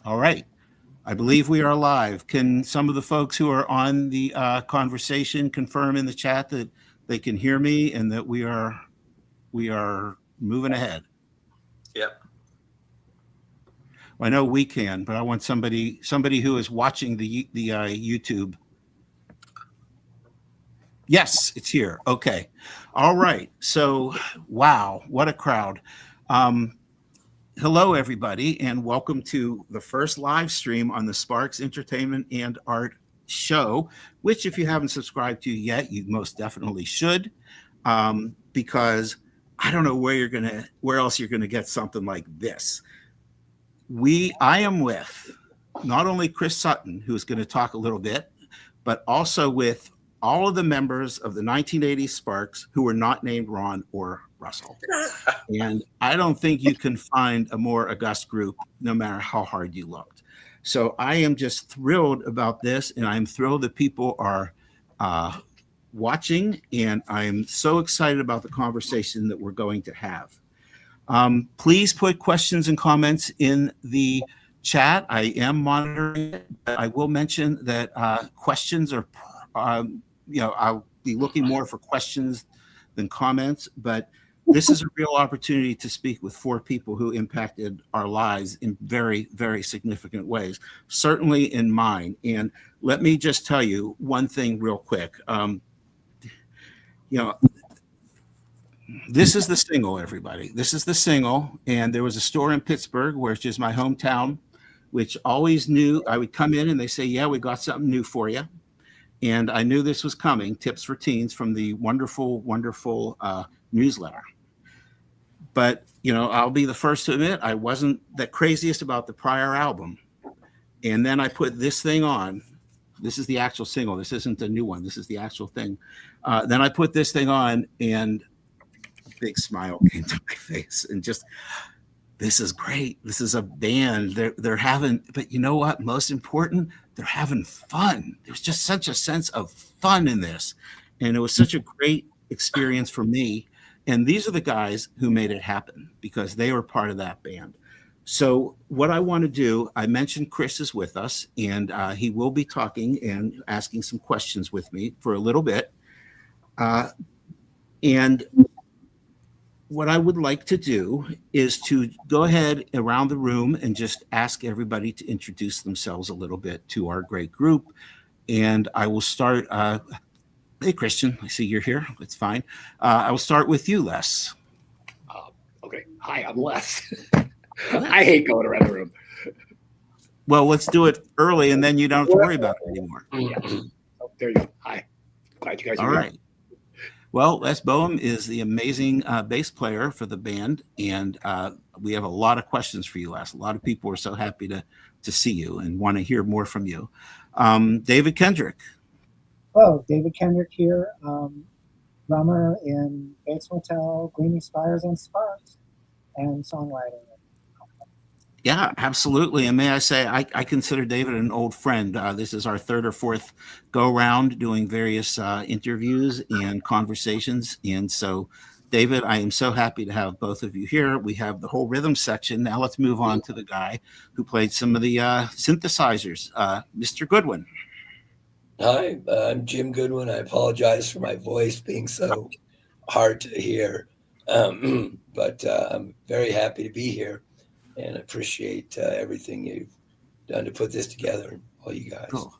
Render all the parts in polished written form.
All right. I believe we are live. Can some of the folks who are on the conversation confirm in the chat that they can hear me and that we are moving ahead? Yep. Well, I know we can, but I want somebody who is watching the YouTube. Yes, it's here. Okay. All right. So, wow, what a crowd. Hello, everybody, and welcome to the first live stream on the Sparks Entertainment and Art Show, which, if you haven't subscribed to yet, you most definitely should, because I don't know where else you're gonna get something like this. I am with not only Chris Sutton, who's going to talk a little bit, but also with all of the members of the 1980s Sparks who were not named Ron or Russell. And I don't think you can find a more august group, no matter how hard you looked. So I am just thrilled about this, and I'm thrilled that people are watching, and I'm so excited about the conversation that we're going to have. Please put questions and comments in the chat. I am monitoring it. I will mention that questions are, I'll be looking more for questions than comments, but this is a real opportunity to speak with 4 people who impacted our lives in very, very significant ways, certainly in mine. And let me just tell you one thing real quick. This is the single, everybody. This is the single. And there was a store in Pittsburgh, which is my hometown, which always knew I would come in and they say, yeah, we got something new for you. And I knew this was coming, Tips for Teens, from the wonderful, wonderful newsletter. But, I'll be the first to admit I wasn't the craziest about the prior album. And then I put this thing on. This is the actual single. This isn't a new one. This is the actual thing. Then I put this thing on, and big smile came to my face, and just, this is great. This is a band. They're having, but you know what? Most important, they're having fun. There's just such a sense of fun in this. And it was such a great experience for me. And these are the guys who made it happen because they were part of that band. So what I want to do, I mentioned Chris is with us, and he will be talking and asking some questions with me for a little bit. And what I would like to do is to go ahead around the room and just ask everybody to introduce themselves a little bit to our great group. And I will start. Hey, Christian, I see you're here. It's fine. I will start with you, Les. Okay. Hi, I'm Les. I hate going around the room. Well, let's do it early, and then you don't have to worry about it anymore. Yeah. Oh, there you go. Hi. Glad you guys are all here. Right. Well, Les Bohem is the amazing bass player for the band, and we have a lot of questions for you, Les. A lot of people are so happy to see you and want to hear more from you. David Kendrick. Hello, David Kendrick here, drummer in Bates Motel, Gleaming Spires, and Sparks, and songwriting. Yeah, absolutely. And may I say, I consider David an old friend. This is our 3rd or 4th go round doing various interviews and conversations. And so, David, I am so happy to have both of you here. We have the whole rhythm section. Now let's move on to the guy who played some of the synthesizers, Mr. Goodwin. Hi, I'm Jim Goodwin. I apologize for my voice being so hard to hear, but I'm very happy to be here and appreciate everything you've done to put this together, all you guys. Cool.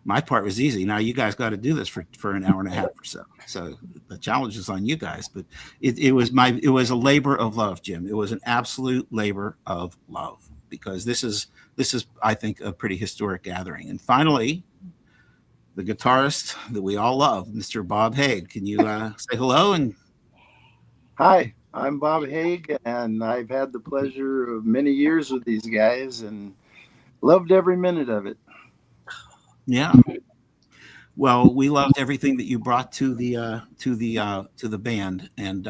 My part was easy. Now you guys got to do this for an hour and a half or so. So the challenge is on you guys, but it was a labor of love, Jim. It was an absolute labor of love because this is I think a pretty historic gathering. And finally, the guitarist that we all love, Mr. Bob Haag. Can you say hello? And hi, I'm Bob Haag, and I've had the pleasure of many years with these guys and loved every minute of it. Yeah. Well, we loved everything that you brought to the band, and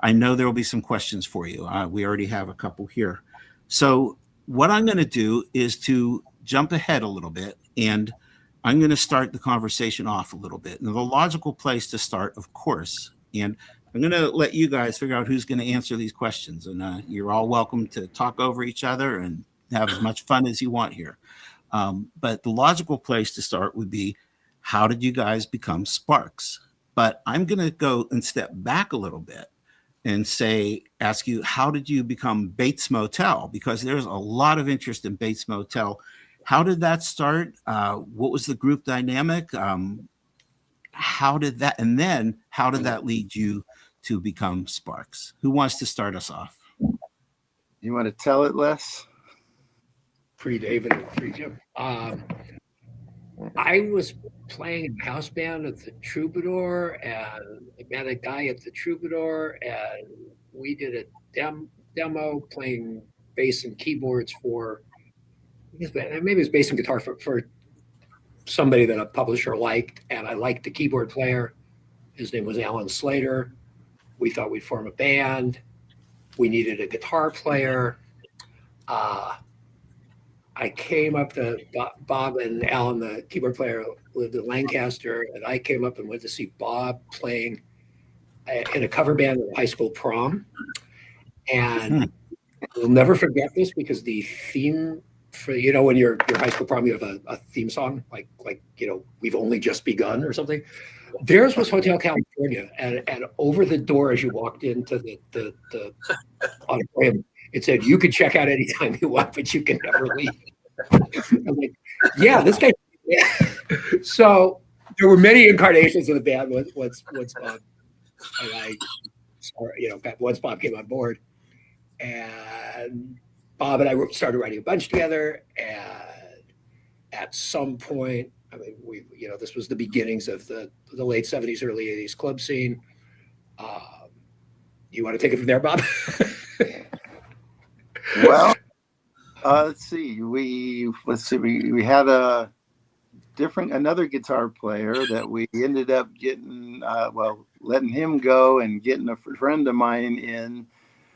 I know there will be some questions for you. We already have a couple here. So what I'm going to do is to jump ahead a little bit, and I'm going to start the conversation off a little bit. And the logical place to start, of course, and I'm going to let you guys figure out who's going to answer these questions. And you're all welcome to talk over each other and have as much fun as you want here. But the logical place to start would be, how did you guys become Sparks? But I'm going to go and step back a little bit and ask you, how did you become Bates Motel? Because there's a lot of interest in Bates Motel. How did that start? What was the group dynamic? How did that lead you to become Sparks? Who wants to start us off? You want to tell it, Les? Free David and free Jim. I was playing in house band at the Troubadour, and I met a guy at the Troubadour, and we did a demo playing bass and keyboards for, maybe it was bass and guitar for somebody that a publisher liked, and I liked the keyboard player. His name was Alan Slater. We thought we'd form a band. We needed a guitar player. I came up to Bob and Alan, the keyboard player, lived in Lancaster, and I came up and went to see Bob playing in a cover band at high school prom. And we'll never forget this, because the theme for, when your high school prom, you have a theme song, like We've Only Just Begun or something. Theirs was Hotel California, and over the door as you walked into the auditorium, it said, "You can check out anytime you want, but you can never leave." I'm like, yeah, this guy. Yeah. So there were many incarnations of the band once Bob and I, once Bob came on board, and Bob and I started writing a bunch together. And at some point, I mean, this was the beginnings of the late '70s, early '80s club scene. You want to take it from there, Bob? Well, let's see. We had another guitar player that we ended up getting, letting him go and getting a friend of mine in,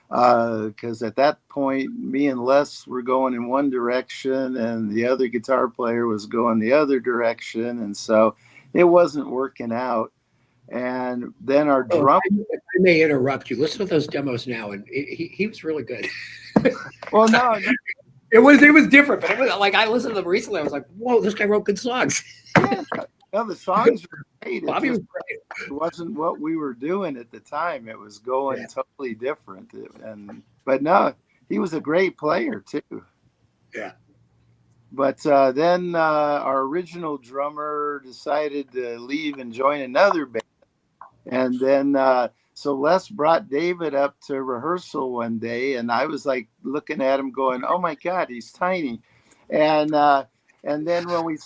because at that point, me and Les were going in one direction and the other guitar player was going the other direction. And so it wasn't working out. And then our drummer. I may interrupt you. Listen to those demos now, and he was really good. Well, no. It was different, but it was like, I listened to them recently. I was like, whoa, this guy wrote good songs. Yeah. No, the songs were great. Bobby was great. It wasn't what we were doing at the time. It was going totally different. But no, he was a great player too. Yeah. But then our original drummer decided to leave and join another band. And then so Les brought David up to rehearsal one day, and I was like looking at him going, "Oh my God, he's tiny." And then when we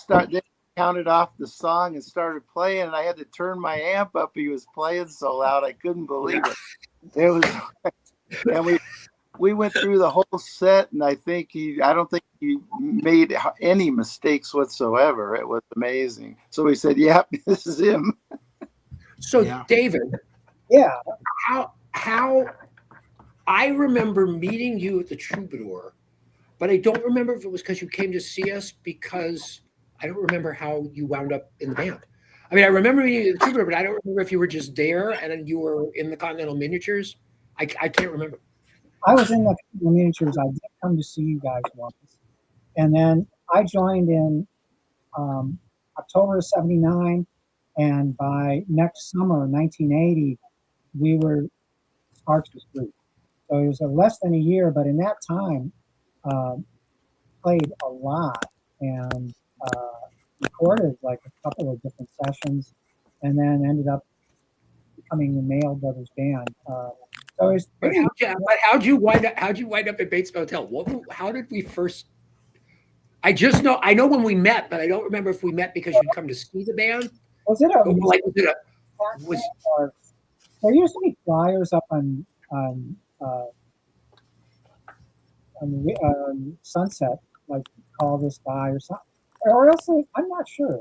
counted off the song and started playing, and I had to turn my amp up. He was playing so loud I couldn't believe it. It was, and we went through the whole set, and I don't think he made any mistakes whatsoever. It was amazing. So we said, "Yep, this is him." So David, how I remember meeting you at the Troubadour, but I don't remember if it was because you came to see us, because I don't remember how you wound up in the band. I mean, I remember meeting you at the Troubadour, but I don't remember if you were just there and then you were in the Continental Miniatures. I can't remember. I was in the Miniatures. I did come to see you guys once, and then I joined in October of '79. And by next summer, 1980, we were Sparks group. So it was less than a year, but in that time, played a lot and recorded like a couple of different sessions, and then ended up becoming the Mail Brothers band. But how'd you wind up at Bates Motel? How did we first? I know when we met, but I don't remember if we met because you'd come to see the band. There used to be flyers up on Sunset, like call this guy or something, or else I'm not sure.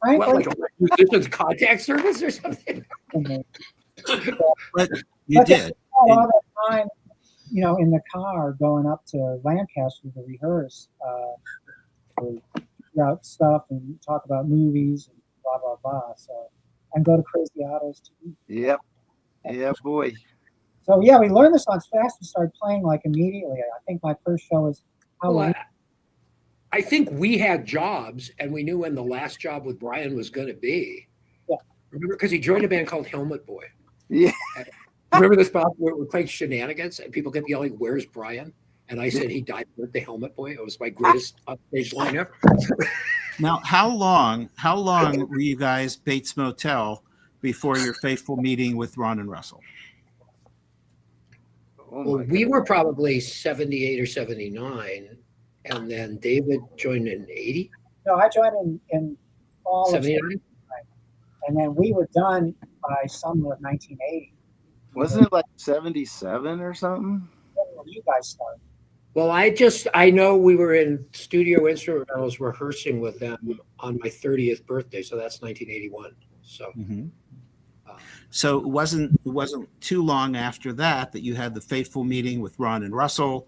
Like a musician's contact service or something. But you did. A lot of time, in the car going up to Lancaster to rehearse, to figure out stuff and talk about movies and blah blah blah. So, and go to Crazy Autos too. Yep. Yeah, boy. So yeah, we learned the songs fast and started playing like immediately. I think my first show was Well, I think we had jobs, and we knew when the last job with Brian was going to be. Yeah. Remember, because he joined a band called Helmet Boy. Yeah. Remember this, Bob? We played Shenanigans, and people kept yelling, "Where's Brian?" And I said he died with the Helmet Boy. It was my greatest upstage line ever. Now, how long were you guys Bates Motel before your fateful meeting with Ron and Russell? Oh Well, my we God. were probably 78 or 79, and then David joined in 80, No, I joined in fall of 79. and then we were done by summer of 1980. Wasn't it like 77 or something? When you guys started. Well, I know we were in studio instrumentals rehearsing with them on my 30th birthday, so that's 1981. So So it wasn't too long after that you had the fateful meeting with Ron and Russell.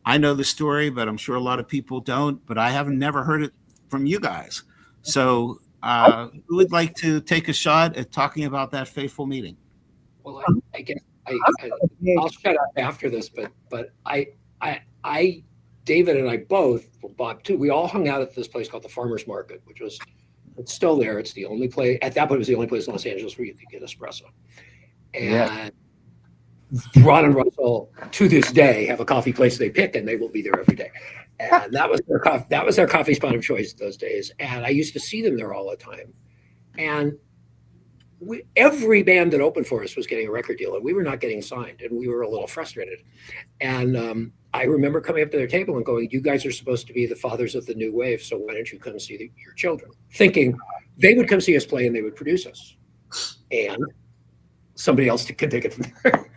I know the story, but I'm sure a lot of people don't. But I haven't never heard it from you guys. So who would like to take a shot at talking about that fateful meeting? well, I guess I'll shut up after this, but David and I both, well, Bob too, we all hung out at this place called the Farmers Market, which was, it's still there. It's the only place, at that point, it was the only place in Los Angeles where you could get espresso. And Ron and Russell, to this day, have a coffee place they pick, and they will be there every day. And that was their coffee spot of choice those days. And I used to see them there all the time. And every band that opened for us was getting a record deal, and we were not getting signed, and we were a little frustrated. And I remember coming up to their table and going, "You guys are supposed to be the fathers of the new wave, so why don't you come see your children?" Thinking they would come see us play and they would produce us, and somebody else could take it from there.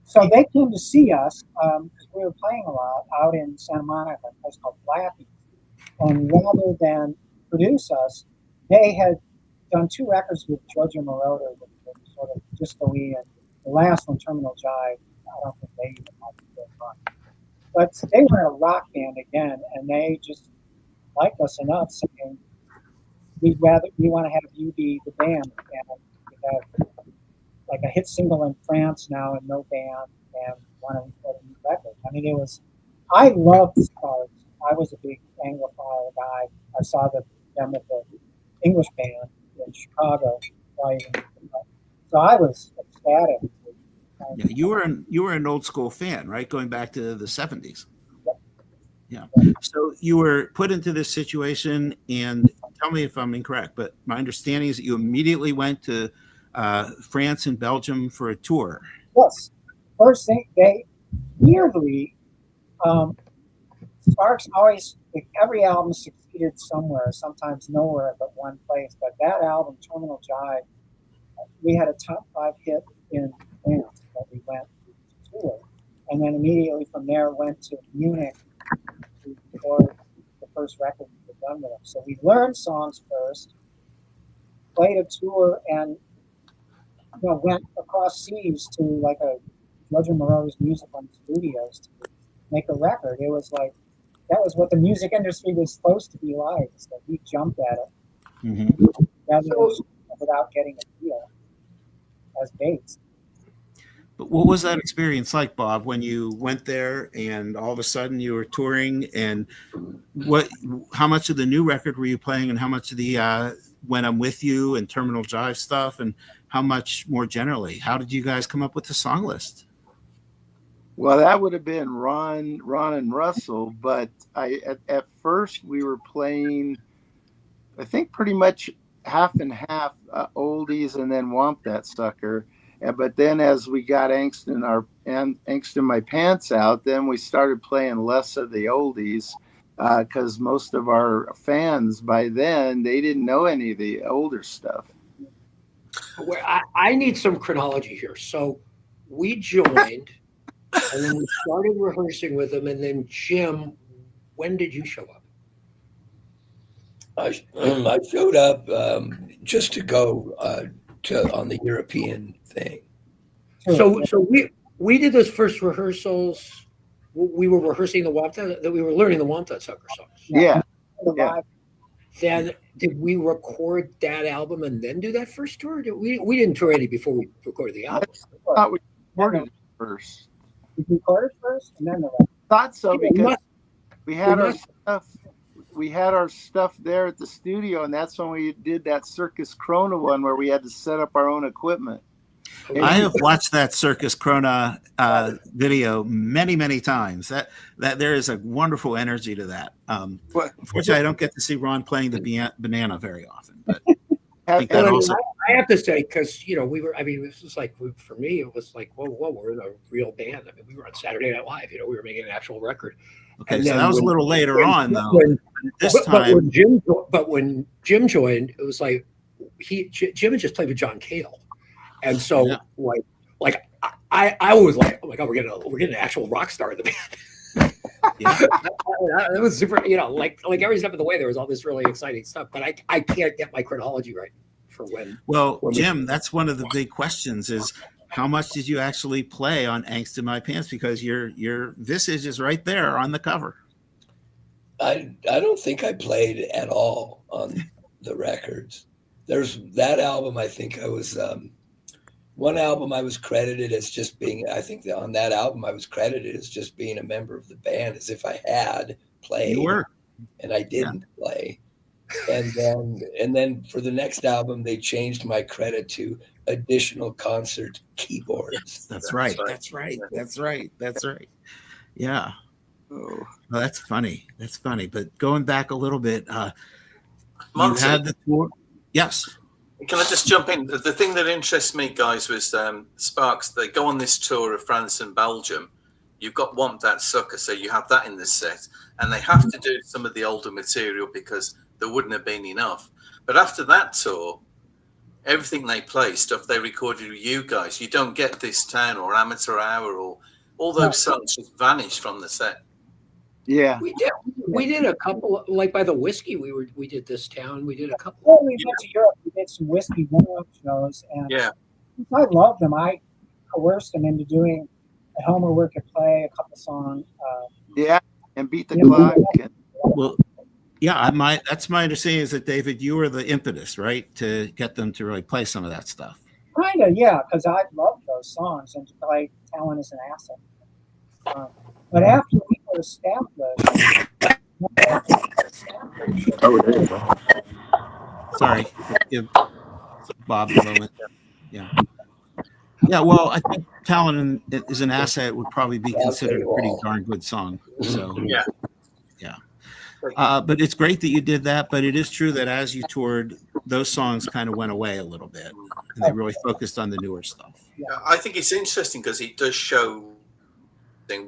So they came to see us because we were playing a lot out in Santa Monica, a place called Flappy. And rather than produce us, they had done 2 records with Giorgio Moroder, which was sort of disco-y, and the last one, Terminal Jive, I don't think they even had to do it. But they were in a rock band again, and they just liked us enough, saying, we want to have you be the band, and we have like a hit single in France now and no band, and want to record a new record. I mean, I loved the Stars. I was a big Anglophile guy. I saw them at the English band in Chicago, right? So I was ecstatic. Yeah, you were an old school fan, right? Going back to the 70s. Yeah. So you were put into this situation, and tell me if I'm incorrect, but my understanding is that you immediately went to France and Belgium for a tour. Yes. First thing, they weirdly, Sparks always, like, every album succeeded somewhere, sometimes nowhere but one place. But that album, Terminal Jive, we had a top 5 hit in France that we went to tour. And then immediately from there went to Munich to record the first record we were done with them. So we learned songs first, played a tour, and went across seas to like a Roger Moreau's Music on Studios to make a record. It was like, that was what the music industry was supposed to be like. So we jumped at it without getting a deal as Bates. But what was that experience like, Bob, when you went there and all of a sudden you were touring? And how much of the new record were you playing, and how much of the When I'm With You and Terminal Jive stuff, and how much more generally? How did you guys come up with the song list? Well, that would have been Ron and Russell, but at first we were playing, I think, pretty much half and half, oldies and then Wamp That Sucker. But then as we got Angst in My Pants out, then we started playing less of the oldies because most of our fans by then, they didn't know any of the older stuff. I need some chronology here. So we joined, and then we started rehearsing with them, and then Jim, when did you show up? I showed up just to go on the European thing. So we did those first rehearsals. We were rehearsing the Wamp that we were learning the Wamp That Sucker songs. Yeah. Then did we record that album and then do that first tour? We didn't tour any before we recorded the album. I thought we recorded it first. We recorded first and then the record. thought so We because must- we had we our must- stuff. We had our stuff there at the studio, and that's when we did that Circus Krona one where we had to set up our own equipment. I have watched that Circus Krona video many times. That there is a wonderful energy to that. Unfortunately, I don't get to see Ron playing the banana very often, but I think that Well, also. I have to say, because we were. I mean, this was like for me, it was like, whoa, we're in a real band. I mean, we were on Saturday Night Live. We were making an actual record. Okay, And so then that was a when- little later on, though. when- This but time, when Jim joined, it was like Jim had just played with John Cale, and so Yeah. like I was like, oh my god, we're getting an actual rock star in the band. yeah, It was super, like every step of the way there was all this really exciting stuff, but I can't get my chronology right for when. well, Well, Jim, that's one of the big questions: is how much did you actually play on "Angst in My Pants"? Because your visage is right there on the cover. I don't think I played at all on the records. There's that album. I think I was one album I was credited as just being. I think that on that album I was credited as just being a member of the band, as if I had played. You were. And I didn't play. And then for the next album they changed my credit to additional concert keyboards. That's right. That's right. That's right. That's right. Yeah. Oh. Well, that's funny. That's funny. But going back a little bit, you Monty, had the tour. Yes. can I just jump in? The thing that interests me, guys, was Sparks. They go on this tour of France and Belgium. You've got Wamp That Sucker, so you have that in this set. And they have to do some of the older material because there wouldn't have been enough. But after that tour, everything they play, stuff they recorded with you guys, you don't get This Town or Amateur Hour or all those songs just vanish from the set. Yeah. We did a couple, like by the whiskey. We did This Town. We did a couple. Well, we went to Europe. We did some whiskey warm-up shows, and Yeah. I loved them. I coerced them into doing a Homer work and play a couple songs. Yeah. And beat the Yeah. clock. And, Well, yeah, that's my understanding is that David, you were the impetus, right, to get them to really play some of that stuff. Kind of, yeah, because I loved those songs, and to play Talent is an asset. But after we were established, Sorry, give Bob a moment. Yeah. Yeah, well, I think Talent is an asset would probably be considered a pretty darn good song. So Yeah. But it's great that you did that. But it is true that as you toured, those songs kind of went away a little bit, and they really focused on the newer stuff. I think it's interesting because it does show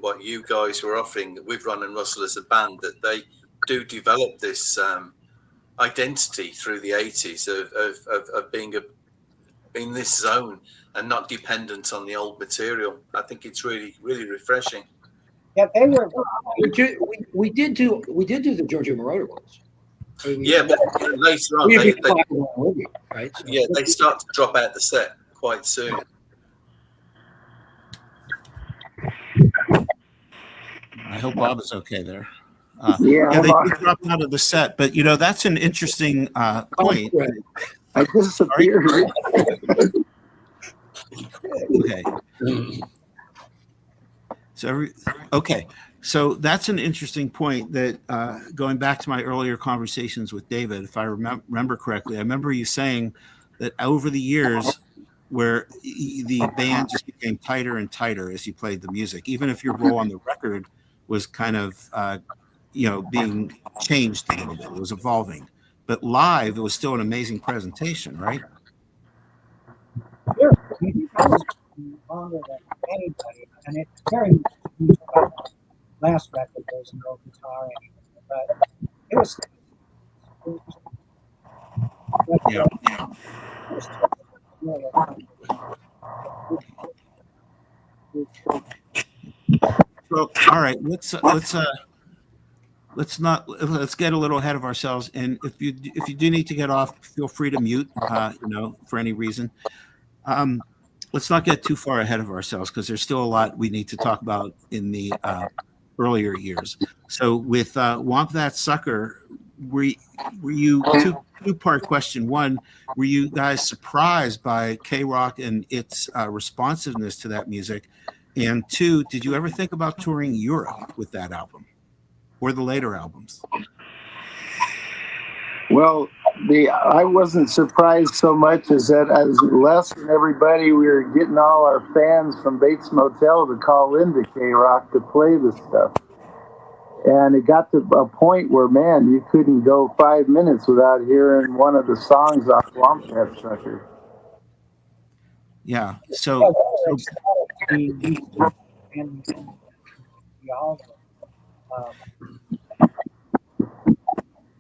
what you guys were offering with Ron and Russell as a band, that they do develop this identity through the 80s of being in this zone and not dependent on the old material. I think it's really, really refreshing. yeah, they were. We did do the Giorgio Moroder ones. I mean, Yeah, but later on, we they, did talk about movie, right? So- yeah, they start to drop out the set quite soon. I hope Bob is okay there. yeah. They do drop out of the set, but that's an interesting point. Right. I disappeared. Okay. So that's an interesting point that going back to my earlier conversations with David, if I remember correctly, I remember you saying that over the years where the band just became tighter and tighter as you played the music, even if your role on the record was kind of, being changed a little bit, it was evolving, but live, it was still an amazing presentation, right? Sure. I was longer than anybody, and it's very much last record. There's no guitar anymore, but it was. Yeah. Well, all right. Let's get a little ahead of ourselves. And if you do need to get off, feel free to mute. For any reason. Let's not get too far ahead of ourselves because there's still a lot we need to talk about in the earlier years. So with Wamp That Sucker, were you two-part question? One, were you guys surprised by K-Rock and its responsiveness to that music? And two, did you ever think about touring Europe with that album or the later albums? Well, I wasn't surprised so much as that as Les and everybody, we were getting all our fans from Bates Motel to call into K-Rock to play the stuff. And it got to a point where, man, you couldn't go 5 minutes without hearing one of the songs off Wamp That Sucker. Yeah. Yeah, So they were excited to be and the album.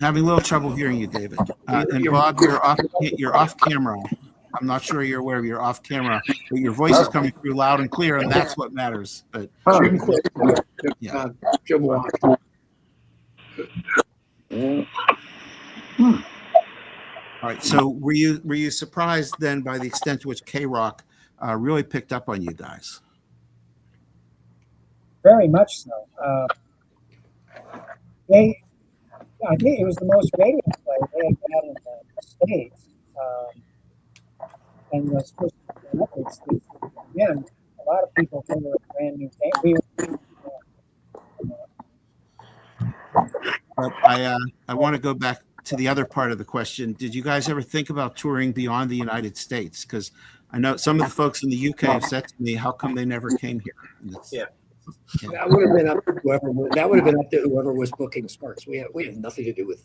having a little trouble hearing you, David. And Bob, you're off camera. I'm not sure you're aware, you're off camera, but your voice is coming through loud and clear, and that's what matters. But Jim quit. yeah. Jim walked. All right. So were you surprised then by the extent to which K-Rock really picked up on you guys? Very much so. I think it was the most radio play they had had in the States. And was first records. Again, a lot of people think it was a brand new game. But I want to go back to the other part of the question. Did you guys ever think about touring beyond the United States? Because I know some of the folks in the UK have said to me, how come they never came here? Yeah. That would have been up to whoever. That would have been up to whoever was booking Sparks. We had nothing to do with.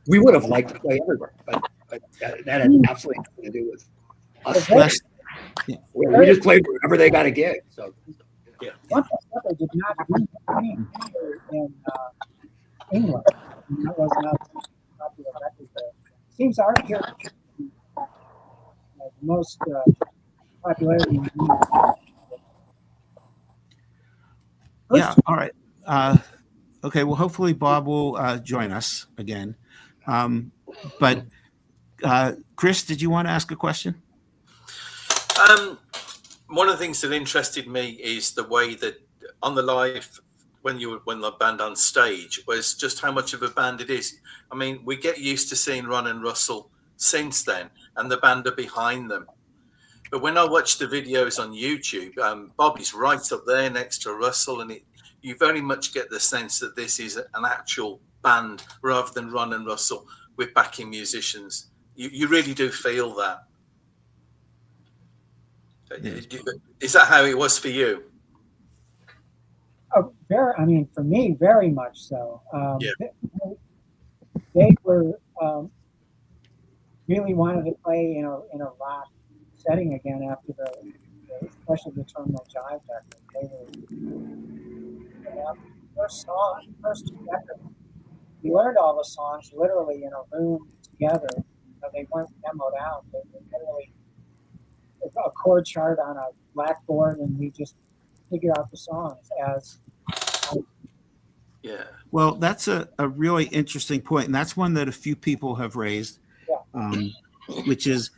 We would have liked to play everywhere, but that had absolutely nothing to do with us. Last, We just played wherever they got a gig. So Yeah. Wamp That Sucker did not do anything in England. That was not a popular record there. Seems our here the most popularity. In yeah. All right. Okay. Well, hopefully Bob will join us again. But Chris, did you want to ask a question? One of the things that interested me is the way that on the live, when the band on stage, was just how much of a band it is. I mean, we get used to seeing Ron and Russell since then, and the band are behind them. But when I watch the videos on YouTube, Bobby's right up there next to Russell, and you very much get the sense that this is an actual band rather than Ron and Russell with backing musicians. You really do feel that. Is that how it was for you? Oh, I mean, for me, very much so. Yeah. They were really wanted to play in a rock setting again after especially the Terminal Jive record. They were first two records. We learned all the songs literally in a room together. They weren't demoed out. They were literally a chord chart on a blackboard, and we just figure out the songs as. Yeah. Well, that's a really interesting point, and that's one that a few people have raised, which is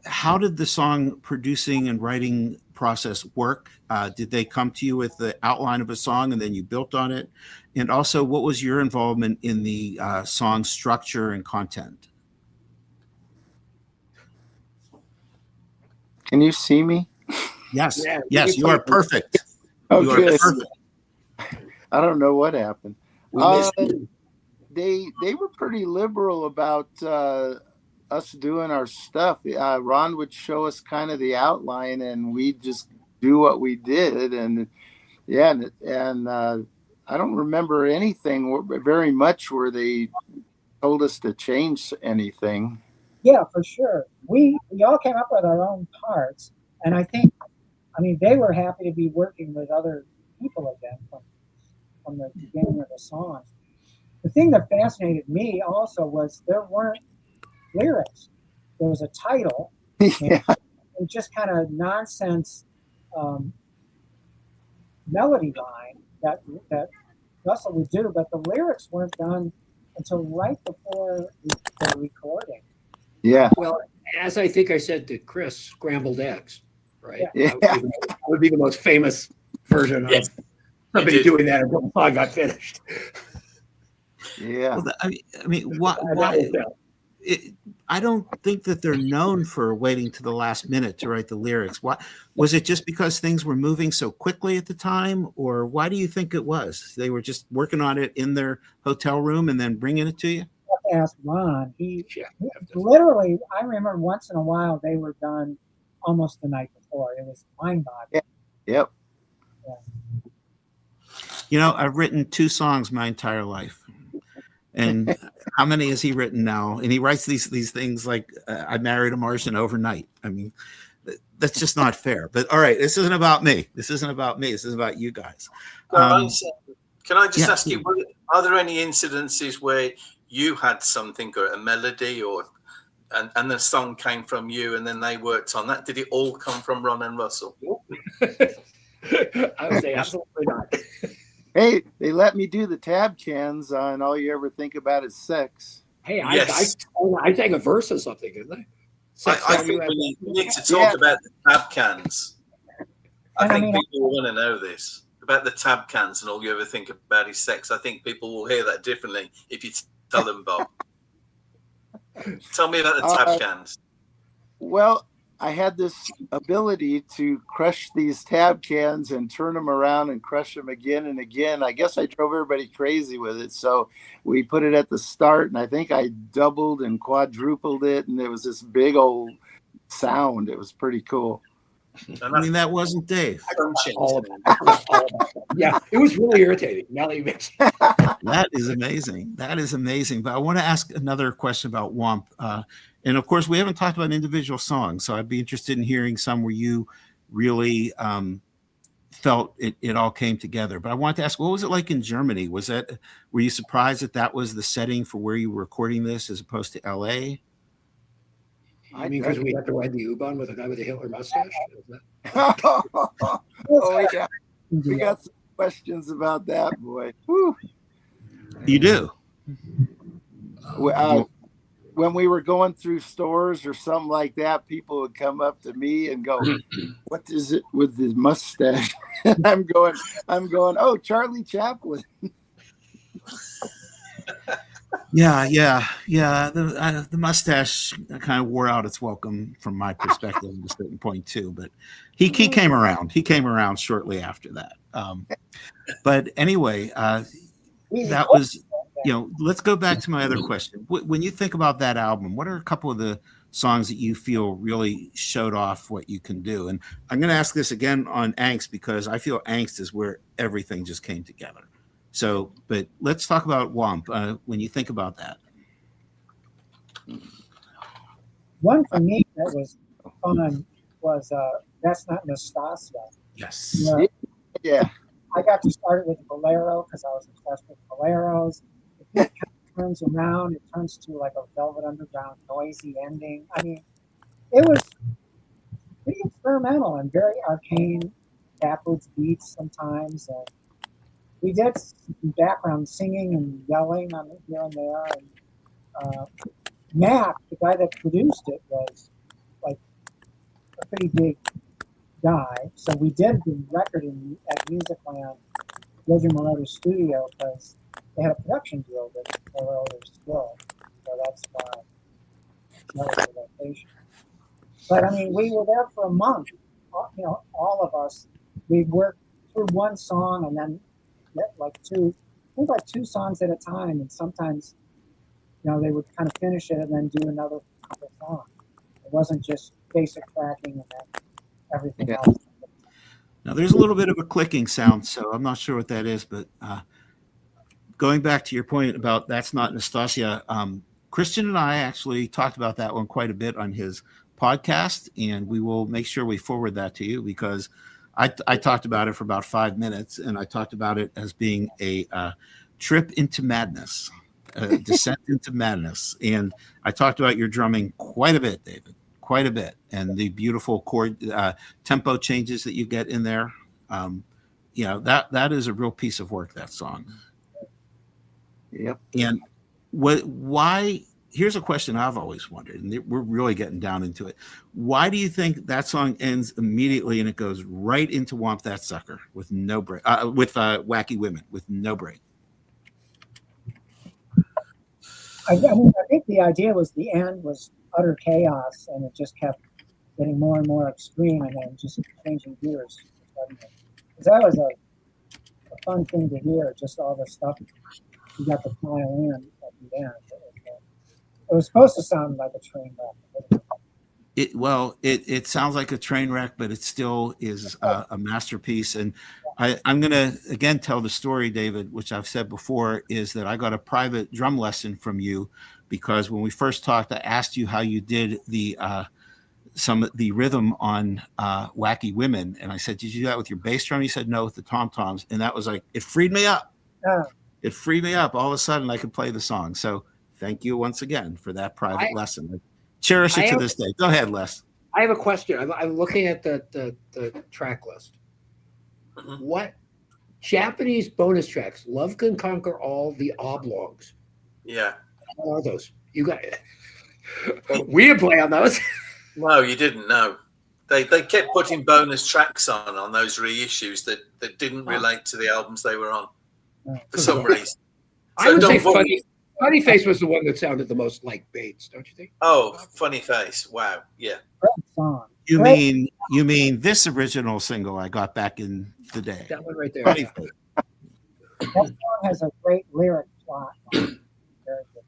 how did the song producing and writing process work? Did they come to you with the outline of a song and then you built on it? And also, what was your involvement in the song structure and content? Can you see me? Yes, Yeah, yes, you are perfect. Oh, You are good. perfect. I don't know what happened. We missed you. They were pretty liberal about us doing our stuff. Ron would show us kind of the outline, and we'd just do what we did. And I don't remember anything very much where they told us to change anything. Yeah, for sure. We all came up with our own parts, and I mean, they were happy to be working with other people again from the beginning of the songs. The thing that fascinated me also was there weren't lyrics. There was a title, Yeah. and just kind of nonsense melody line that Russell would do, but the lyrics weren't done until right before the recording. Yeah. Well, as I think I said to Chris, scrambled eggs, right? Yeah. That would be the most famous version of somebody doing that until the song got finished. Yeah. Well, I mean, why I don't think that they're known for waiting to the last minute to write the lyrics. Why was it? Just because things were moving so quickly at the time, or why do you think it was? They were just working on it in their hotel room and then bringing it to you? I have to ask Ron. He Yeah. literally, I remember once in a while they were done almost the night before. It was mind-boggling. Yep. You know, I've written 2 songs my entire life. And how many has he written now? And he writes these things like I married a Martian overnight. I mean, that's just not fair. But all right, this isn't about me. This isn't about me. This is about you guys. Can I just yeah, ask you, are there any incidences where you had something or a melody and the song came from you and then they worked on that? Did it all come from Ron and Russell? I would say absolutely not. Hey, they let me do the tab cans on All You Ever Think About Is Sex. Hey, Yes. I sang a verse or something, didn't I? I think we need to talk about the tab cans. I think people want to know this about the tab cans and All You Ever Think About Is Sex. I think people will hear that differently if you tell them, Bob. Tell me about the tab cans. Well, I had this ability to crush these tab cans and turn them around and crush them again and again. I guess I drove everybody crazy with it. So we put it at the start, and I think I doubled and quadrupled it, and it was this big old sound. It was pretty cool. I mean, that wasn't Dave. All about that. Yeah, it was really irritating. Now that you mention it. That is amazing. That is amazing. But I want to ask another question about Whomp. And of course, we haven't talked about individual songs, so I'd be interested in hearing some where you really felt it all came together. But I wanted to ask, what was it like in Germany? Were you surprised that was the setting for where you were recording this as opposed to LA? I mean, because we had to ride the U-Bahn with a guy with a Hitler mustache. Oh, yeah. We got some questions about that, boy. Whew. You do? When we were going through stores or something like that, people would come up to me and go, "What is it with his mustache?" And I'm going, "Oh, Charlie Chaplin." Yeah. The mustache kind of wore out its welcome from my perspective at a certain point too. But he came around. He came around shortly after that. But anyway, that was. Let's go back to my other question. When you think about that album, what are a couple of the songs that you feel really showed off what you can do? And I'm going to ask this again on Angst because I feel Angst is where everything just came together. So, but let's talk about Whomp. When you think about that. One for me that was fun was That's Not Nastasia. Yes. Yeah. I got to start it with the bolero because I was obsessed with boleros. It turns around, it turns to like a Velvet Underground noisy ending. I mean, it was pretty experimental and very arcane, backwards beats sometimes. And we did some background singing and yelling on it here and there. And Matt, the guy that produced it, was like a pretty big guy. So we did the record at Musicland, Roger Moroder's studio, because they had a production deal with Moroder still. So that's why that was the location. But I mean, we were there for a month. All of us. We worked through one song and then like two songs at a time. And sometimes, they would kind of finish it and then do another song. It wasn't just basic tracking and then everything else. Now, there's a little bit of a clicking sound, so I'm not sure what that is. But going back to your point about That's Not Nastasia, Christian and I actually talked about that one quite a bit on his podcast, and we will make sure we forward that to you because I talked about it for about 5 minutes, and I talked about it as being a trip into madness, a descent into madness. And I talked about your drumming quite a bit, David. Quite a bit, and the beautiful chord tempo changes that you get in there. That is a real piece of work, that song. Yep. And why? Here's a question I've always wondered, and we're really getting down into it. Why do you think that song ends immediately and it goes right into Wamp That Sucker with no break, with Wacky Women with no break? I think the idea was the end was utter chaos, and it just kept getting more and more extreme, and then just changing gears. Because that was a fun thing to hear, just all the stuff you got to pile in at the end. It was supposed to sound like a train wreck. It sounds like a train wreck, but it still is a masterpiece. And I'm going to again tell the story, David, which I've said before, is that I got a private drum lesson from you because when we first talked, I asked you how you did the rhythm on Wacky Women, and I said, "Did you do that with your bass drum?" You said, "No, with the tom toms," and that was like it freed me up. It freed me up. All of a sudden, I could play the song. So thank you once again for that private lesson. I cherish it to this day. Go ahead, Les. I have a question. I'm looking at the track list. Mhm. What Japanese bonus tracks? Love Can Conquer All, the Oblongs. Yeah. What are those? You got we didn't play on those. No, you didn't. No, they kept putting bonus tracks on those reissues that didn't relate to the albums they were on for some reason. I would say worry. Funny Face was the one that sounded the most like Bates, don't you think? Oh, Funny Face! Wow, yeah. Great song. You mean this original single I got back in the day? That one right there. Funny Face. That song has a great lyric plot. Very good.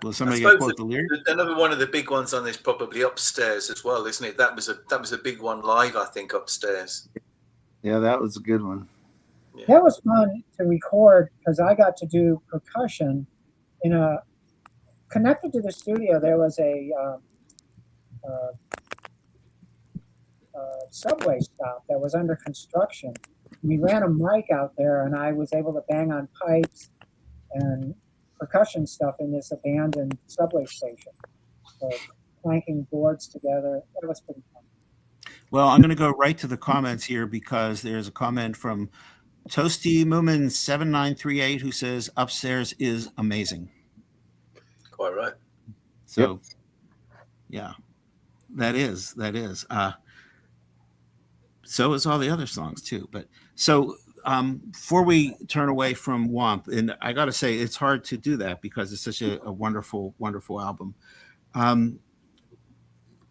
Will I somebody suppose quote the lyric? another one of the big ones on this probably Upstairs as well, isn't it? That was a big one live, I think, Upstairs. Yeah, that was a good one. Yeah. That was fun to record because I got to do percussion connected to the studio. There was a subway stop that was under construction. We ran a mic out there, and I was able to bang on pipes and percussion stuff in this abandoned subway station. So clanking boards together. That was pretty fun. Well, I'm going to go right to the comments here because there's a comment from Toasty Moomin 7938 who says Upstairs is amazing. Quite right. So, yeah, that is. So is all the other songs too. But so before we turn away from Whomp, and I got to say it's hard to do that because it's such a wonderful, wonderful album.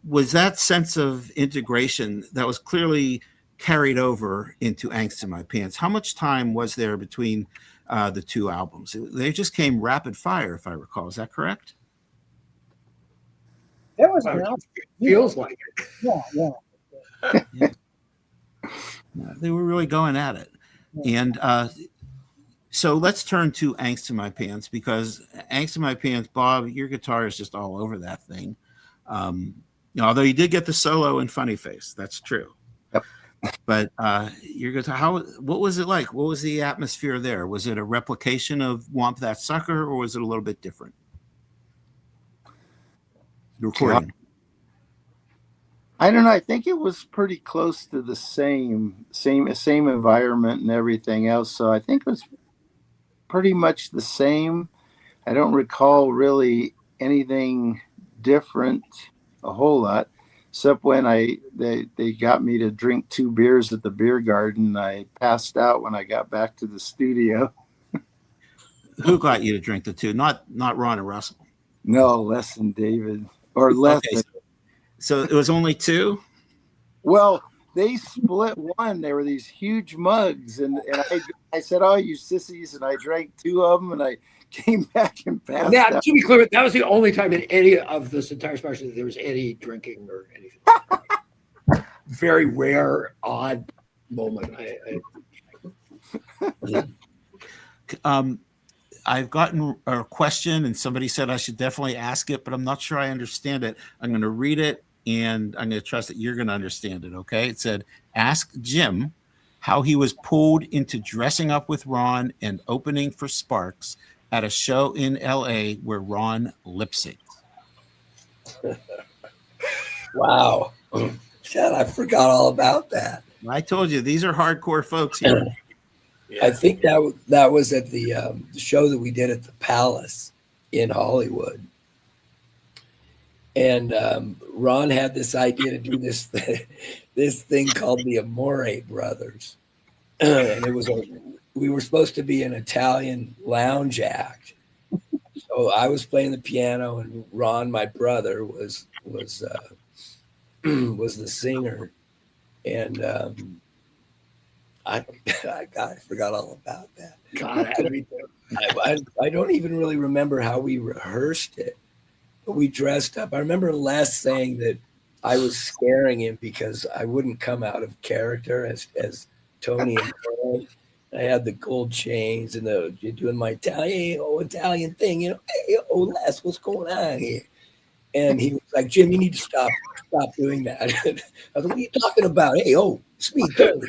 Was that sense of integration that was clearly carried over into Angst in My Pants? How much time was there between the two albums? They just came rapid fire, if I recall. Is that correct? There was Feels like it. Yeah. Yeah, they were really going at it. And so let's turn to Angst in My Pants because Angst in My Pants, Bob, your guitar is just all over that thing. Although you did get the solo in Funny Face, that's true. Yep. But your guitar, what was it like? What was the atmosphere there? Was it a replication of Wamp That Sucker, or was it a little bit different? The recording. I don't know. I think it was pretty close to the same environment and everything else. So I think it was pretty much the same. I don't recall really anything different a whole lot, except when they got me to drink 2 beers at the beer garden. I passed out when I got back to the studio. Who got you to drink the 2? Not Ron and Russell. No, less than David or less. Okay, so it was only 2? Well, they split one. There were these huge mugs, and I said, "Oh, you sissies!" And I drank 2 of them, and I came back and passed out. To be clear, that was the only time in any of this entire special that there was any drinking or anything. Very rare, odd moment. I've gotten a question, and somebody said I should definitely ask it, but I'm not sure I understand it. I'm going to read it, and I'm going to trust that you're going to understand it, okay? It said, ask Jim how he was pulled into dressing up with Ron and opening for Sparks at a show in L.A. where Ron lip-synced. Wow. Shit, I forgot all about that. I told you, these are hardcore folks here. Yeah. I think that was at the show that we did at the Palace in Hollywood. And Ron had this idea to do this thing called the Amore Brothers. and we were supposed to be an Italian lounge act. So I was playing the piano, and Ron, my brother, was the singer, and I forgot all about that. God, I don't even really remember how we rehearsed it, but we dressed up. I remember Les saying that I was scaring him because I wouldn't come out of character as Tony and Pearl. I had the gold chains and doing my Italian thing, Hey, Les, what's going on here? And he was like, Jim, you need to stop doing that. I was like, what are you talking about? Hey, sweet Tony.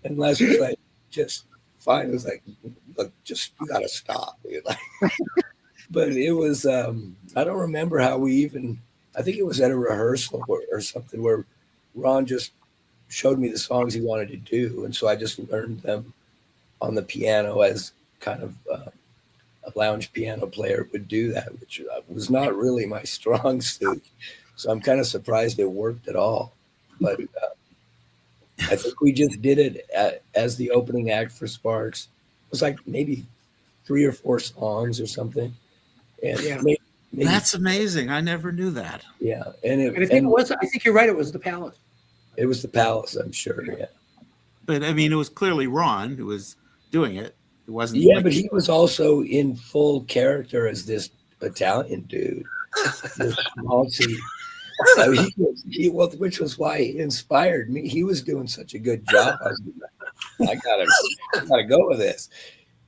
And Les was like, just fine. It was like, look, just you gotta stop. But it was I don't remember how we even, I think it was at a rehearsal or something where Ron just showed me the songs he wanted to do, and so I just learned them on the piano as kind of a lounge piano player would do that, which was not really my strong suit. So I'm kind of surprised it worked at all. But I think we just did it as the opening act for Sparks. It was like maybe 3 or 4 songs or something. And Yeah. maybe, That's amazing. I never knew that. yeah. And I think you're right. It was the Palace. It was the Palace, I'm sure. Yeah. But I mean, it was clearly Ron who was doing it. It wasn't. Yeah, but he was also in full character as this Italian dude. This schmaltzy. Which was why he inspired me. He was doing such a good job. I was like, I gotta go with this.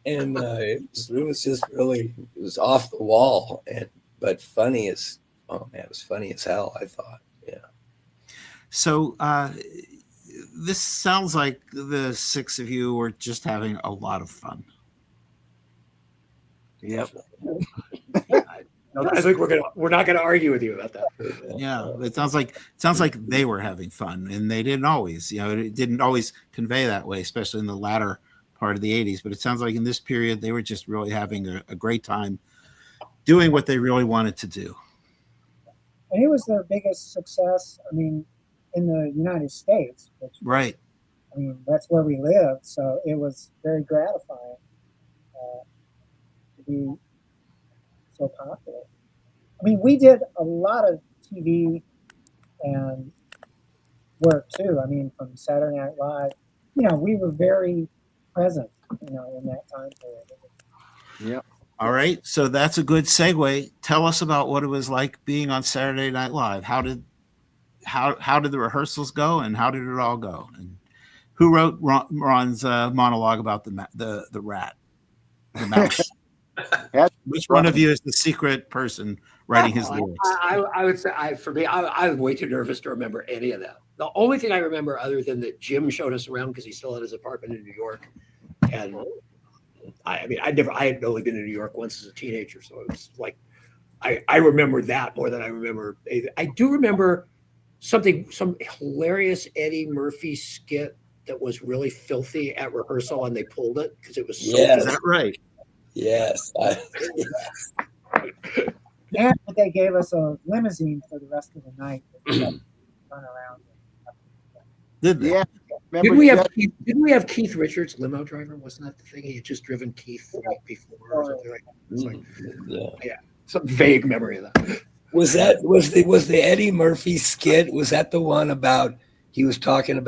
And it was just really, it was off the wall, but funny as, oh man, it was funny as hell, I thought. Yeah. So this sounds like the 6 of you were just having a lot of fun. Yep. I think we're not gonna argue with you about that. Yeah, it sounds like they were having fun, and they didn't always. It didn't always convey that way, especially in the latter part of the 80s. But it sounds like in this period, they were just really having a great time doing what they really wanted to do. And it was their biggest success, I mean, in the United States. Which, Right. I mean, that's where we lived. So it was very gratifying to be so popular. I mean, we did a lot of TV and work too. I mean, from Saturday Night Live, we were very present, in that time period. Yep. All right. So that's a good segue. Tell us about what it was like being on Saturday Night Live. How did the rehearsals go, and how did it all go? And who wrote Ron's monologue about the rat, the mouse? Which one of you is the secret person writing his lyrics? I would say, for me, I was way too nervous to remember any of that. The only thing I remember, other than that Jim showed us around because he still had his apartment in New York, and I had only been in New York once as a teenager, so it was like I remember that more than I remember. I do remember some hilarious Eddie Murphy skit that was really filthy at rehearsal, and they pulled it because it was so. Yes. Is that right? Yes. And they gave us a limousine for the rest of the night. Run around. Did they? Yeah. Didn't we have Keith Richards, limo driver? Wasn't that the thing? He had just driven Keith the week before or something like that. It's like, yeah, some vague memory of that. Was the Eddie Murphy skit? Was that the one about he was talking to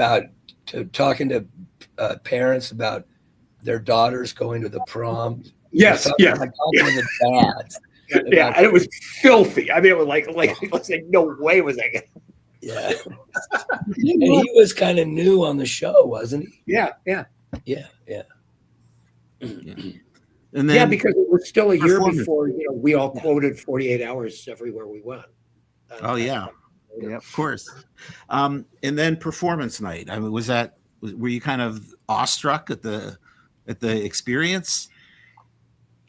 parents about their daughters going to the prom? Yes, yeah. Talking to the dads. Yeah, and it was filthy. I mean, it was like no way was that. Yeah. And he was kind of new on the show, wasn't he? Yeah. And then, because it was still a year before we all quoted 48 hours everywhere we went. Oh yeah, of course. And then performance night. I mean, were you kind of awestruck at the experience?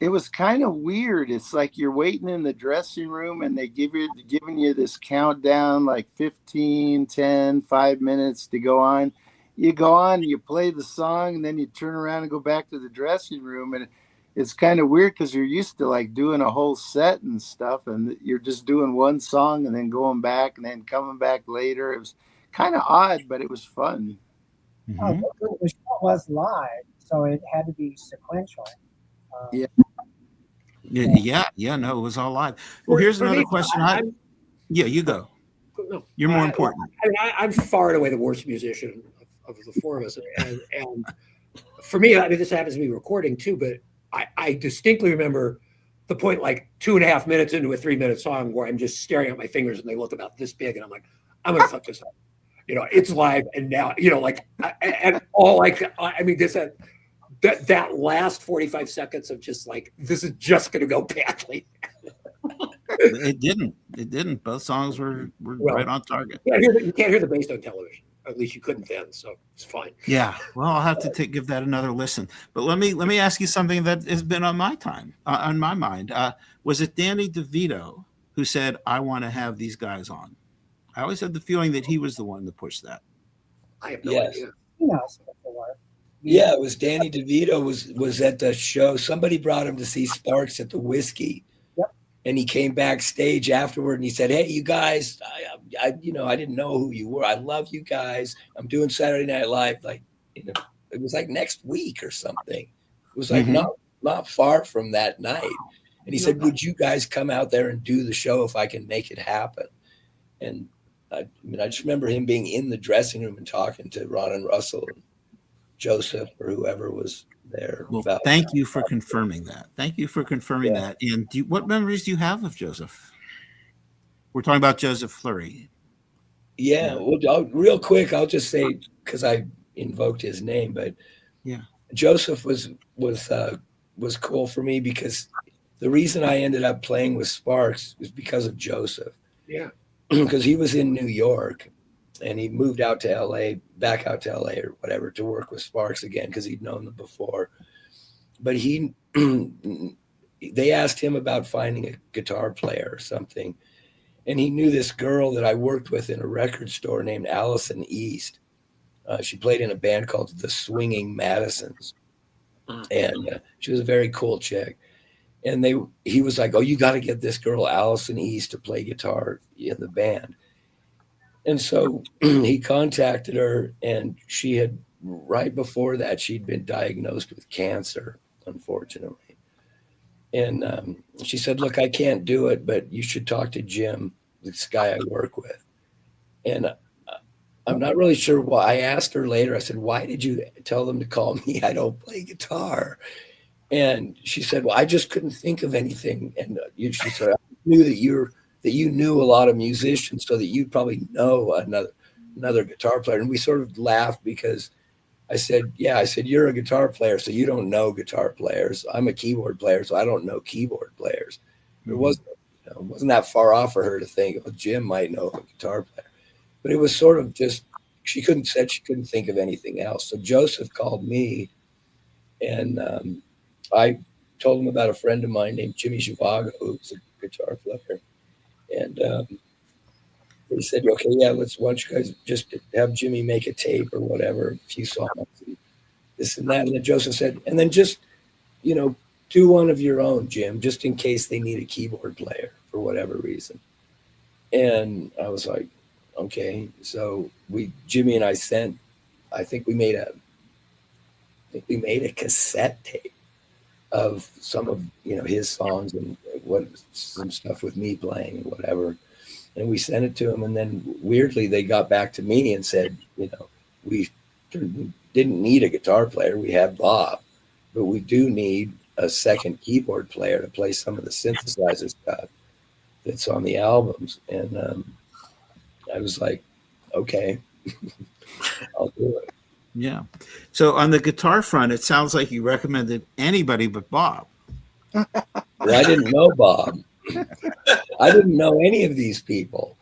It was kind of weird. It's like you're waiting in the dressing room and they giving you this countdown, like 15, 10, 5 minutes to go on. You go on, you play the song, and then you turn around and go back to the dressing room. And it's kind of weird because you're used to like doing a whole set and stuff, and you're just doing one song and then going back and then coming back later. It was kind of odd, but it was fun. Mhm. The show was live, so it had to be sequential. Yeah. Yeah. No, it was all live. Well, here's For another me, question. I'm Yeah, you go. no, You're more important. I'm far and away the worst musician of the four of us, and for me, I mean, this happens to be recording too, but I distinctly remember the point like 2.5 minutes into a 3-minute song where I'm just staring at my fingers and they look about this big, and I'm like, I'm gonna fuck this up. It's live, and now, and all I mean, that last 45 seconds of just like, this is just gonna go badly. It didn't. Both songs were right on target. You can't hear the bass on television. At least you couldn't then, so it's fine. Yeah. Well, I'll have to give that another listen. But let me ask you something that has been on my mind. Was it Danny DeVito who said, "I want to have these guys on"? I always had the feeling that he was the one that pushed that. I have no Yes. idea. Before. Yeah, it was Danny DeVito was at the show. Somebody brought him to see Sparks at the Whiskey. Yep. And he came backstage afterward and he said, "Hey, you guys, I didn't know who you were. I love you guys. I'm doing Saturday Night Live. Like, it was like next week or something. It was like not far from that night." And he said, "Would you guys come out there and do the show if I can make it happen?" And I just remember him being in the dressing room and talking to Ron and Russell and Joseph or whoever was there. Well, thank you for confirming that. Thank you for confirming that. And what memories do you have of Joseph? We're talking about Joseph Fleury. Yeah. Well, real quick, I'll just say, because I invoked his name, but yeah, Joseph was cool for me because the reason I ended up playing with Sparks was because of Joseph. Yeah. Because he was in New York and he moved out to LA, back out to LA or whatever, to work with Sparks again because he'd known them before. But they asked him about finding a guitar player or something. And he knew this girl that I worked with in a record store named Allison East. She played in a band called the Swinging Madisons. And she was a very cool chick. And he was like, "Oh, you got to get this girl, Allison East, to play guitar in the band." And so he contacted her, and she had, right before that, she'd been diagnosed with cancer, unfortunately. And she said, "Look, I can't do it, but you should talk to Jim, this guy I work with." And I'm not really sure why. I asked her later, I said, "Why did you tell them to call me? I don't play guitar." And she said, "Well, I just couldn't think of anything." And she said, "I knew that you knew a lot of musicians, so that you'd probably know another guitar player." And we sort of laughed because I said, "You're a guitar player, so you don't know guitar players. I'm a keyboard player, so I don't know keyboard players." It wasn't that far off for her to think, "Oh, Jim might know a guitar player." But it was sort of just, she couldn't think of anything else. So Joseph called me, and I told him about a friend of mine named Jimmy Zhivago, who was a guitar player. And they said, "Okay, yeah, why don't you guys just have Jimmy make a tape or whatever, a few songs, and this and that." And then Joseph said, "And then just, do one of your own, Jim, just in case they need a keyboard player for whatever reason." And I was like, okay. So Jimmy and I I think we made a cassette tape of some of his songs and some stuff with me playing and whatever, and we sent it to him. And then weirdly they got back to me and said, we didn't need a guitar player, we have Bob, but we do need a second keyboard player to play some of the synthesizer stuff that's on the albums. And I was like, okay, I'll do it. Yeah. So on the guitar front, it sounds like you recommended anybody but Bob. Well, I didn't know Bob. I didn't know any of these people.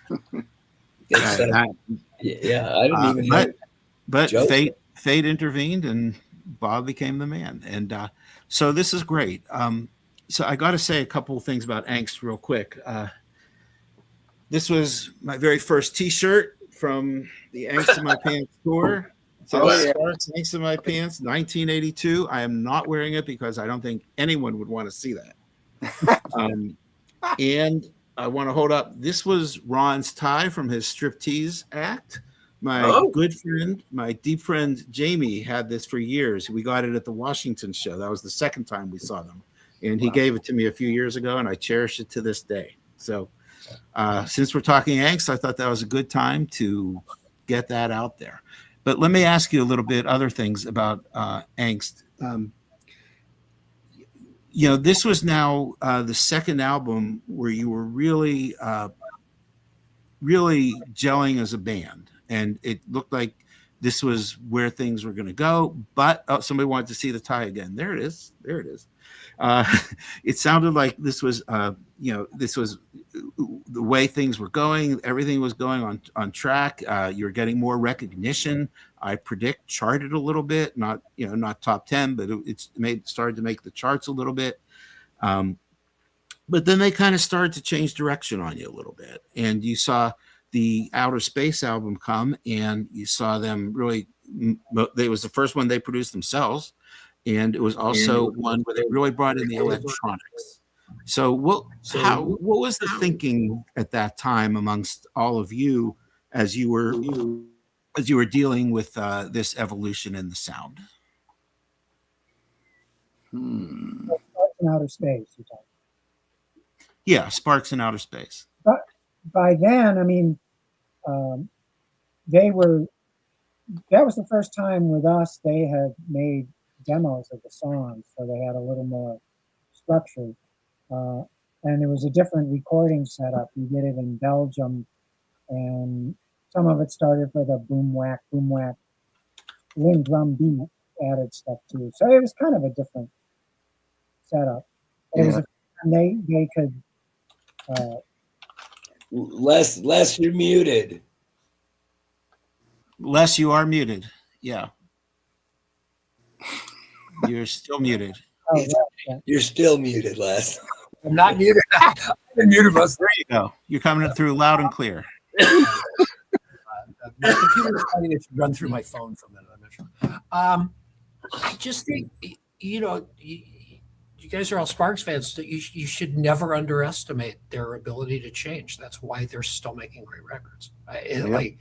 I didn't even know. But fate intervened, and Bob became the man. And so this is great. So I got to say a couple of things about Angst real quick. This was my very first T-shirt from the Angst in My Pants tour. Angst in My Pants, 1982. I am not wearing it because I don't think anyone would want to see that. And I want to hold up. This was Ron's tie from his striptease act. My Oh. good friend, my deep friend Jamie had this for years. We got it at the Washington show. That was the second time we saw them. And he gave it to me a few years ago, and I cherish it to this day. So since we're talking Angst, I thought that was a good time to get that out there. But let me ask you a little bit other things about Angst. This was now the second album where you were really, really gelling as a band. And it looked like this was where things were going to go. But somebody wanted to see the tie again. There it is. There it is. It sounded like this was, this was the way things were going. Everything was going on track. You were getting more recognition. I predict charted a little bit, not top 10, but started to make the charts a little bit. But then they kind of started to change direction on you a little bit, and you saw the Outer Space album come, and you saw them really. It was the first one they produced themselves, and it was also one where they really brought in the electronics. So what was the thinking at that time amongst all of you as you were dealing with this evolution in the sound? Sparks in Outer Space, you're talking. Yeah, Sparks in Outer Space. But by then, I mean, that was the first time with us they had made demos of the songs, so they had a little more structure. And it was a different recording setup. You did it in Belgium, and some of it started with a boom whack, Lin drum beat added stuff too. So it was kind of a different setup. It was they could. Les, you're muted. Les, you are muted. Yeah. You're still muted. Oh, yeah. You're still muted, Les. I'm not muted. I've been muted most. There you go. You're coming through loud and clear. My computer is telling me to run through my phone for a minute. I'm not sure. I just think, you guys are all Sparks fans. So you should never underestimate their ability to change. That's why they're still making great records. Like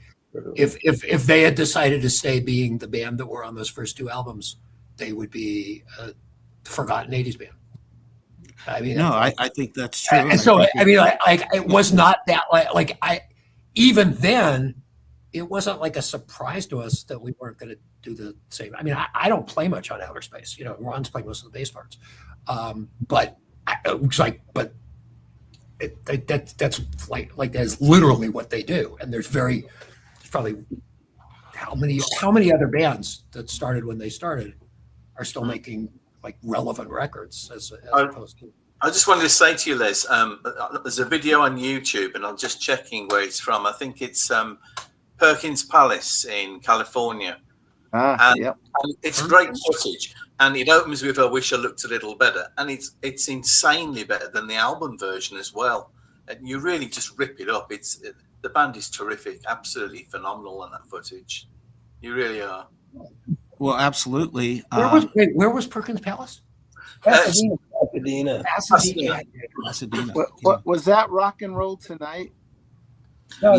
if they had decided to stay being the band that were on those first two albums, they would be a forgotten '80s band. I mean, no, I think that's true. And so I mean, like it was not that like even then, it wasn't like a surprise to us that we weren't going to do the same. I mean, I don't play much on Outer Space. Ron's playing most of the bass parts, but it was like, but that's like that's literally what they do. And there's probably how many other bands that started when they started are still making like relevant records as opposed to. I just wanted to say to you, Les, there's a video on YouTube, and I'm just checking where it's from. I think it's Perkins Palace in California. And it's great footage, and it opens with "I wish I looked a little better," and it's insanely better than the album version as well. And you really just rip it up. The band is terrific, absolutely phenomenal on that footage. You really are. Well, absolutely. Where was Perkins Palace? Pasadena. Pasadena. What was that? Rock and Roll Tonight? No,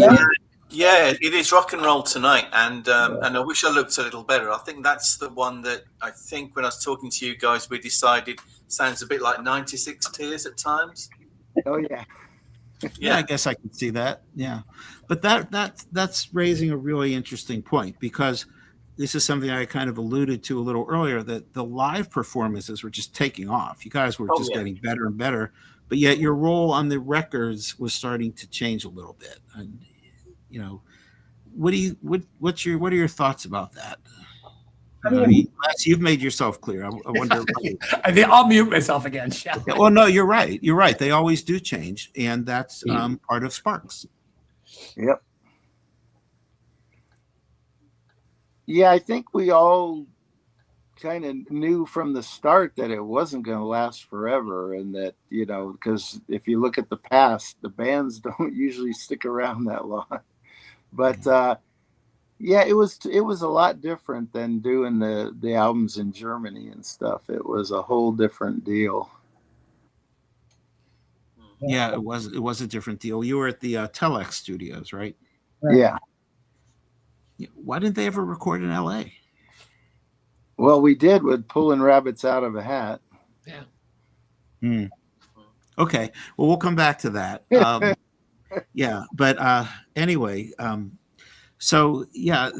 Yeah, it is Rock and Roll Tonight, and I wish I looked a little better. I think that's the one that I think when I was talking to you guys, we decided sounds a bit like 96 Tears at times. Oh yeah. Yeah, I guess I could see that. Yeah, but that's raising a really interesting point, because this is something I kind of alluded to a little earlier, that the live performances were just taking off. You guys were getting better and better, but yet your role on the records was starting to change a little bit. And what are your thoughts about that? I mean, Les, you've made yourself clear. I wonder. I mean, I'll mute myself again. Well, no, you're right. You're right. They always do change, and that's part of Sparks. Yep. Yeah, I think we all kind of knew from the start that it wasn't going to last forever, and that because if you look at the past, the bands don't usually stick around that long. But yeah, it was a lot different than doing the albums in Germany and stuff. It was a whole different deal. Yeah, it was a different deal. You were at the Telex studios, right? Yeah. Why didn't they ever record in L.A.? Well, we did with pulling rabbits out of a hat. Yeah. Okay. Well, we'll come back to that. Yeah. But anyway, so yeah,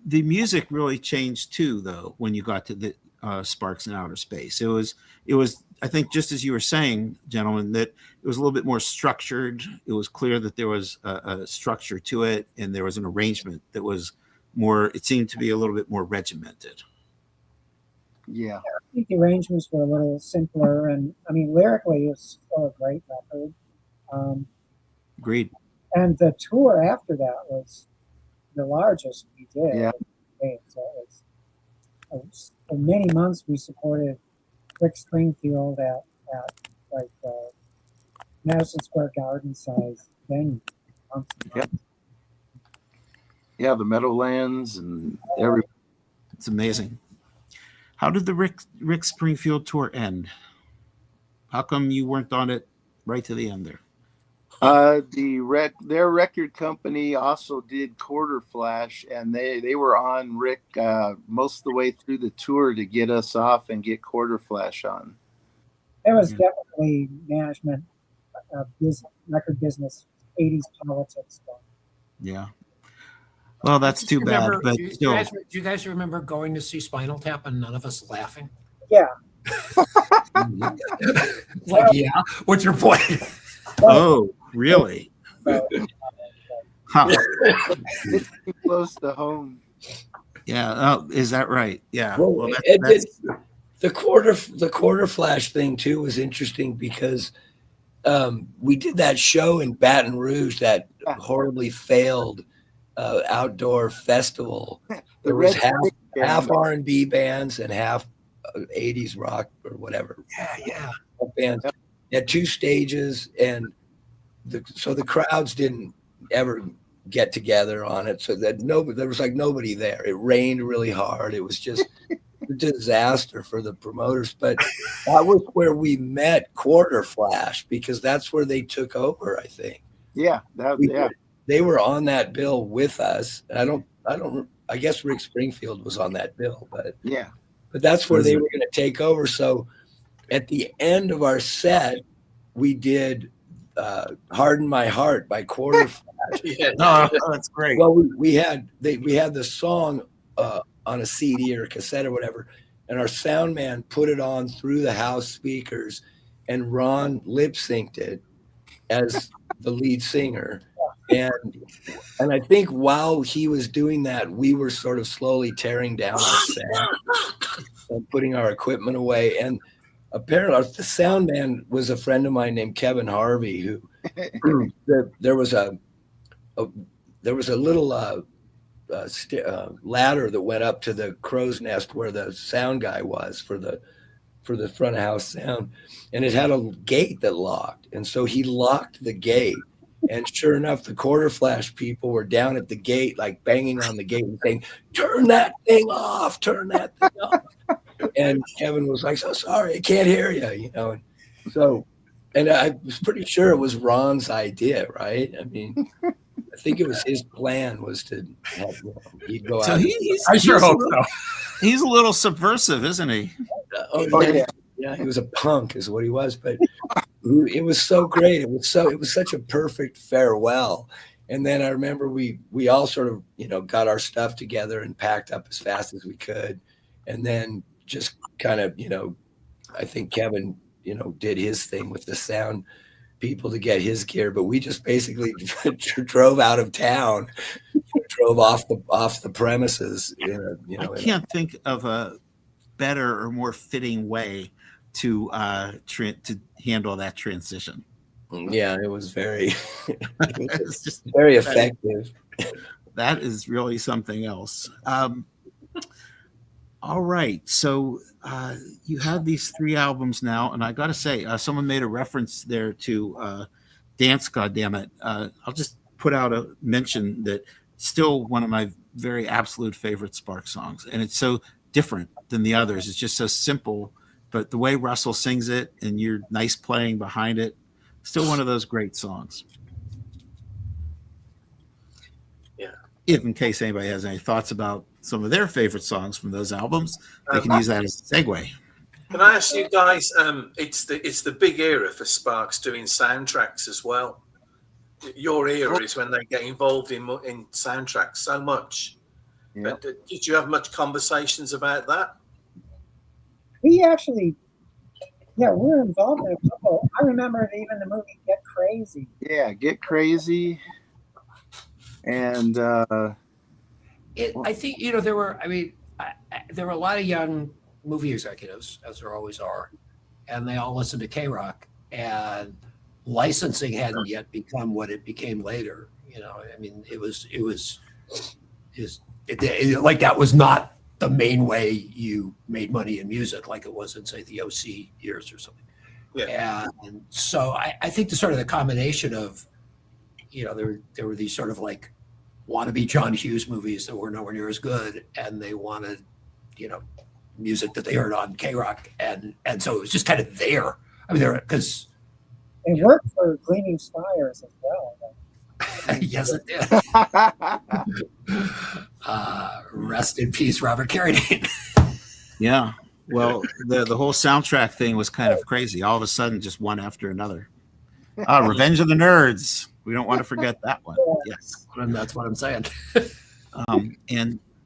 the music really changed too, though, when you got to the Sparks in Outer Space. It was, I think, just as you were saying, gentlemen, that it was a little bit more structured. It was clear that there was a structure to it, and there was an arrangement that was more, it seemed to be a little bit more regimented. Yeah. I think the arrangements were a little simpler, and I mean, lyrically, it's still a great record. Agreed. And the tour after that was the largest we did. Yeah. So for many months, we supported Rick Springfield at like Madison Square Garden size venue. Yep. Yeah, the Meadowlands and every. It's amazing. How did the Rick Springfield tour end? How come you weren't on it right to the end there? Their record company also did Quarter Flash, and they were on Rick most of the way through the tour to get us off and get Quarter Flash on. There was definitely management, record business, 80s politics stuff. Yeah. Well, that's too bad. But do still, you guys remember going to see Spinal Tap and none of us laughing? Yeah. Like, yeah. What's your point? oh, really? Huh. It's too close to home. Yeah. Oh, is that right? Yeah. Well, that's the quarter flash thing too was interesting because we did that show in Baton Rouge, that horribly failed outdoor festival. There was half R&B bands and half 80s rock or whatever. Yeah. Bands. They had two stages, and so the crowds didn't ever get together on it. So that there was like nobody there. It rained really hard. It was just a disaster for the promoters. But that was where we met Quarter Flash, because that's where they took over, I think. Yeah, they were on that bill with us. I guess Rick Springfield was on that bill, but yeah. But that's where they were going to take over. So at the end of our set, we did "Harden My Heart" by Quarter Flash. Yeah. no, that's great. Well, we had the song on a CD or a cassette or whatever, and our sound man put it on through the house speakers, and Ron lip synced it as the lead singer. And I think while he was doing that, we were sort of slowly tearing down our set and putting our equipment away. And apparently the sound man was a friend of mine named Kevin Harvey, who there was a little ladder that went up to the crow's nest where the sound guy was for the front of house sound, and it had a gate that locked, and so he locked the gate. And sure enough, the Quarter Flash people were down at the gate, like banging on the gate and saying, "Turn that thing off, turn that thing off." And Kevin was like, "So sorry, I can't hear you," And so, and I was pretty sure it was Ron's idea, right? I mean, I think it was his plan was to have, he'd go out. I sure hope so. He's a little subversive, isn't he? Yeah, he was a punk, is what he was. But it was so great. It was such a perfect farewell. And then I remember we all sort of got our stuff together and packed up as fast as we could, and then just kind of I think Kevin did his thing with the sound people to get his gear, but we just basically drove out of town, drove off the premises. I can't think of a better or more fitting way to handle that transition. Yeah, it was very, it's just very effective. That is really something else. All right, so you have these 3 albums now, and I got to say, someone made a reference there to Dance, Goddammit. I'll just put out a mention that it's still one of my very absolute favorite Spark songs, and it's so different than the others. It's just so simple, but the way Russell sings it and your nice playing behind it, still one of those great songs. Yeah. if in case anybody has any thoughts about some of their favorite songs from those albums, they can use that as a segue. Can I ask you guys? It's the big era for Sparks doing soundtracks as well. Your era is when they get involved in soundtracks so much. Yeah. Did you have much conversations about that? We actually, yeah, we were involved in a couple. I remember even the movie Get Crazy. Yeah, Get Crazy. And I think, you know, there were a lot of young movie executives, as there always are, and they all listened to K-Rock, and licensing hadn't yet become what it became later. You know, I mean, like that was not the main way you made money in music, like it was in, say, the OC years or something. Yeah. And so I think the sort of the combination of, you know, there were these sort of like wannabe John Hughes movies that were nowhere near as good, and they wanted, you know, music that they heard on K-Rock, and so it was just kind of there. I mean, because it worked for Gleaming Spires as well. Yes, it did. Rest in peace, Robert Carradine. Yeah. Well, the whole soundtrack thing was kind of crazy. All of a sudden, just one after another. Revenge of the Nerds. We don't want to forget that one. Yes. And that's what I'm saying.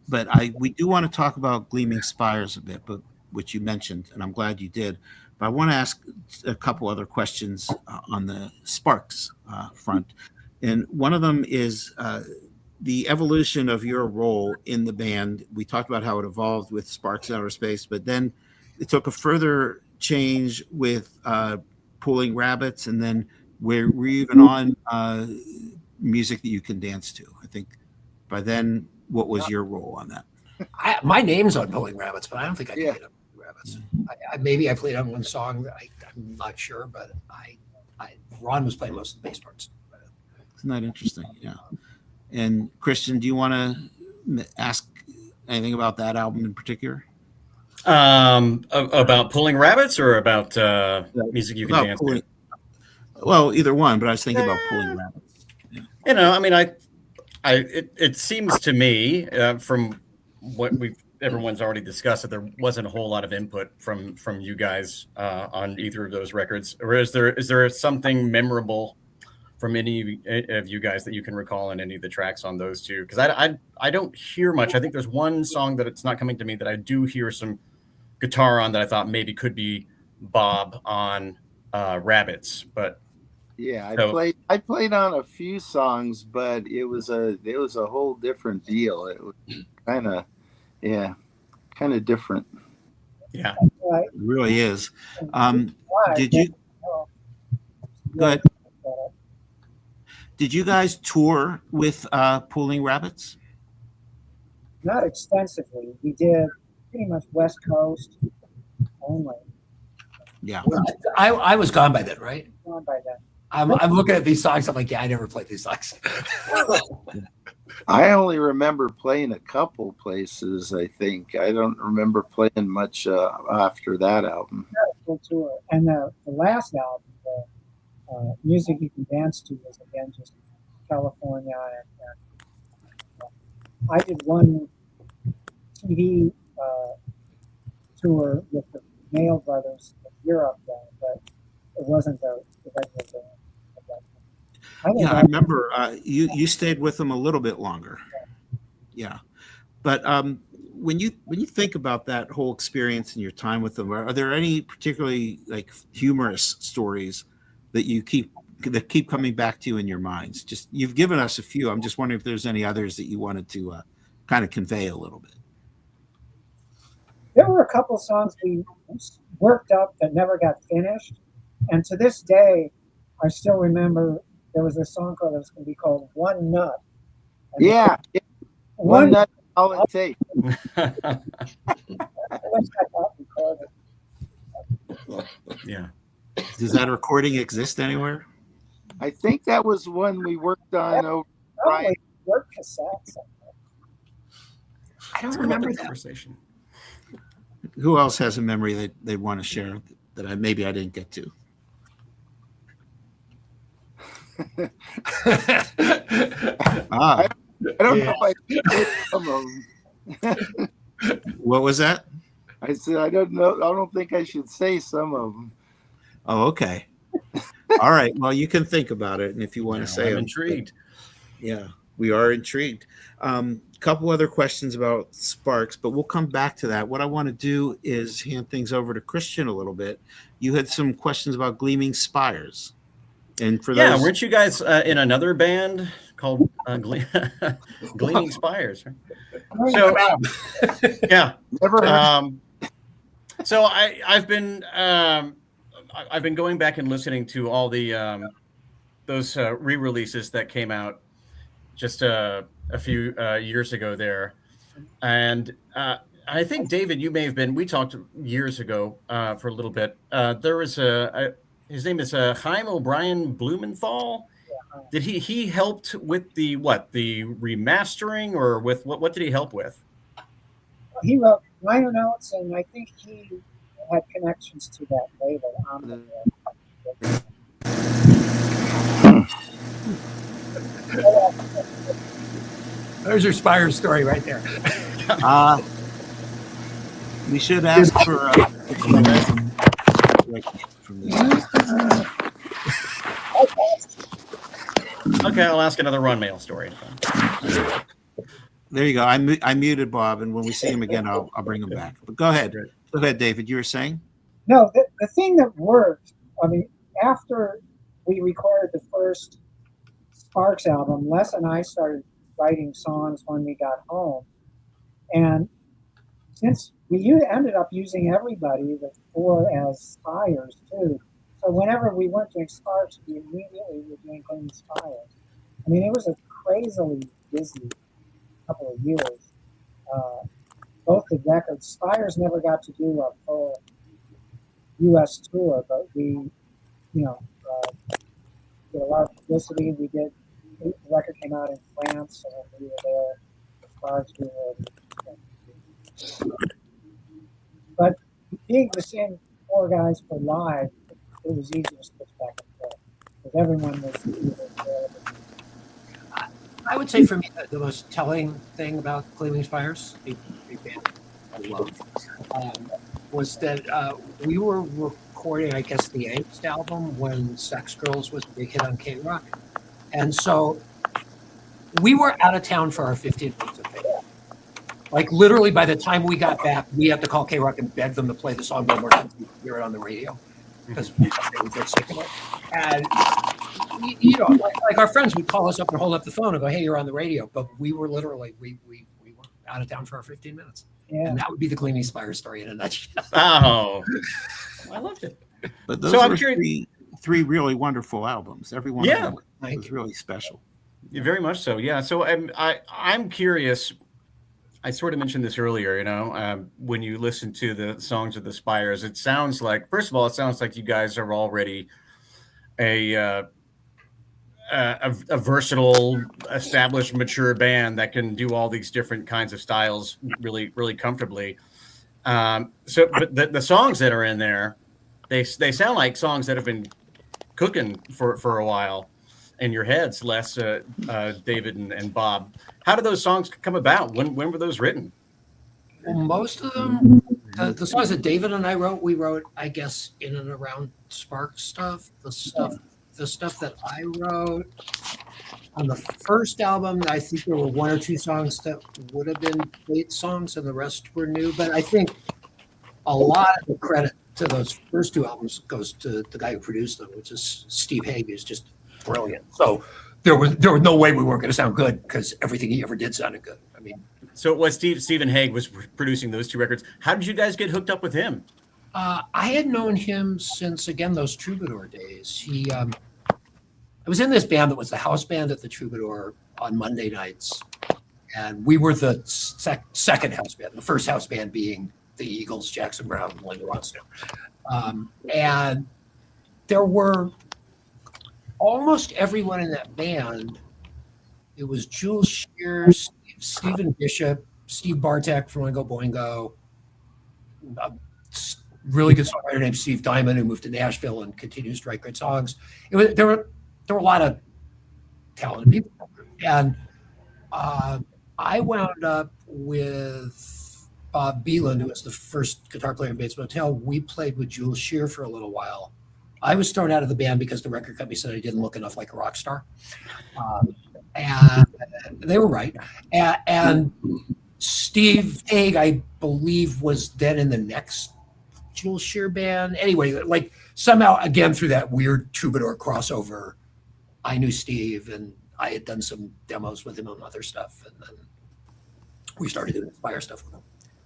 But we do want to talk about Gleaming Spires a bit, but which you mentioned, and I'm glad you did. But I want to ask a couple other questions on the Sparks front. And one of them is the evolution of your role in the band. We talked about how it evolved with Sparks Outer Space, but then it took a further change with Pulling Rabbits, and then we're even on music that you can dance to. I think by then, what was your role on that? My name's on Pulling Rabbits, but I don't think I played on Pulling Rabbits. Maybe I played on one song. I'm not sure, but Ron was playing most of the bass parts. Isn't that interesting? Yeah. And Christian, do you want to ask anything about that album in particular? About Pulling Rabbits or about music you can dance to? Well, either one, but I was thinking about Pulling Rabbits. Yeah. You know, I mean, it seems to me from what everyone's already discussed that there wasn't a whole lot of input from you guys on either of those records. Or is there something memorable from any of you guys that you can recall in any of the tracks on those two? Because I don't hear much. I think there's one song that it's not coming to me that I do hear some guitar on that I thought maybe could be Bob on Rabbits, but yeah, I played on a few songs, but it was a whole different deal. It was kind of different. Yeah, it really is. Did you go ahead? Did you guys tour with Pulling Rabbits? Not extensively. We did pretty much West Coast only. Yeah. I was gone by then, right? Gone by then. I'm looking at these songs. I'm like, yeah, I never played these songs. I only remember playing a couple places, I think. I don't remember playing much after that album. Full tour. And the last album, the Music You Can Dance To, was again just California. And I did one TV tour with the Mail Brothers in Europe, but it wasn't the regular band. Yeah, I remember you stayed with them a little bit longer. Yeah, but when you think about that whole experience and your time with them, are there any particularly like humorous stories that keep coming back to you in your minds? Just you've given us a few. I'm just wondering if there's any others that you wanted to kind of convey a little bit. There were a couple of songs we worked up that never got finished, and to this day, I still remember. There was a song that was going to be called One Nut. Yeah. One Nut, all it takes. Yeah. Does that recording exist anywhere? I think that was one we worked on over Brian. Work cassettes. I don't remember that conversation. Who else has a memory that they want to share that I didn't get to? I don't know if I should say some of them. What was that? I said, I don't know. I don't think I should say some of them. Oh, okay. All right. Well, you can think about it, and if you want to say I'm them. intrigued. Yeah, we are intrigued. Couple other questions about Sparks, but we'll come back to that. What I want to do is hand things over to Christian a little bit. You had some questions about Gleaming Spires, and for Yeah, those, weren't you guys in another band called Gleaming Spires? So, yeah. Never heard. So I've been going back and listening to all the those re-releases that came out just a few years ago there, and I think David, you may have been. We talked years ago for a little bit. There was his name is Chaim O'Brien Blumenthal. Did he helped with the remastering, or with what did he help with? He wrote liner notes, and I think he had connections to that label. There's your Spires story right there. we should ask for from this. Okay, I'll ask another Run Mail story. There you go. I muted Bob, and when we see him again, I'll bring him back. But go ahead. Go ahead, David. You were saying? No, the thing that worked, I mean, after we recorded the first Sparks album, Les and I started writing songs when we got home. And since we ended up using everybody, the four as Spires too. So whenever we weren't doing Sparks, we immediately were doing Gleaming Spires. I mean, it was a crazily busy couple of years. Both the records, Spires never got to do a full U.S. tour, but we, did a lot of publicity. The record came out in France, and we were there. Spires we were. But being the same four guys for live, it was easy to switch back and forth because everyone was there. I would say for me the most telling thing about Gleaming Spires, a band I love, was that we were recording, I guess, the Angst album when Sex Girls was a big hit on K-Rock. And so we were out of town for our 15 minutes of fame. Like literally by the time we got back, we had to call K-Rock and beg them to play the song one more time so we could hear it on the radio because they would get sick of it. And like our friends would call us up and hold up the phone and go, "Hey, you're on the radio." But we were literally we were out of town for our 15 minutes. Yeah. And that would be the Gleaming Spires story in a nutshell. Oh, I loved it. But those So I'm were curious- three really wonderful albums. Every one of them was really special. Very much so. Yeah. So I'm curious. I sort of mentioned this earlier, when you listen to the songs of the Spires, it sounds like, first of all, you guys are already a versatile, established, mature band that can do all these different kinds of styles really, really comfortably. But the songs that are in there, they sound like songs that have been cooking for a while in your heads, Les, David, and Bob. How did those songs come about? When were those written? Well, most of them, the songs that David and I wrote, we wrote, I guess, in and around Spark stuff. The stuff that I wrote on the first album, I think there were one or two songs that would have been Bates songs, and the rest were new. But I think a lot of the credit to those first two albums goes to the guy who produced them, which is Steve Haag, who's just brilliant. So there was no way we weren't going to sound good because everything he ever did sounded good. I mean, so it was Stephen Haag was producing those two records. How did you guys get hooked up with him? I had known him since, again, those Troubadour days. I was in this band that was the house band at the Troubadour on Monday nights, and we were the second house band, the first house band being the Eagles, Jackson Browne, and Linda Ronstadt. And there were almost everyone in that band. It was Jules Shears, Stephen Bishop, Steve Bartek from Oingo Boingo, a really good songwriter named Steve Diamond who moved to Nashville and continues to write great songs. There were a lot of talented people, and I wound up with Bob Beelan, who was the first guitar player in Bates Motel. We played with Jules Shear for a little while. I was thrown out of the band because the record company said I didn't look enough like a rock star. And they were right. And Steve Haag, I believe, was then in the next Jules Shear band. Anyway, like somehow, again, through that weird troubadour crossover, I knew Steve and I had done some demos with him on other stuff. And then we started doing Spire stuff with him.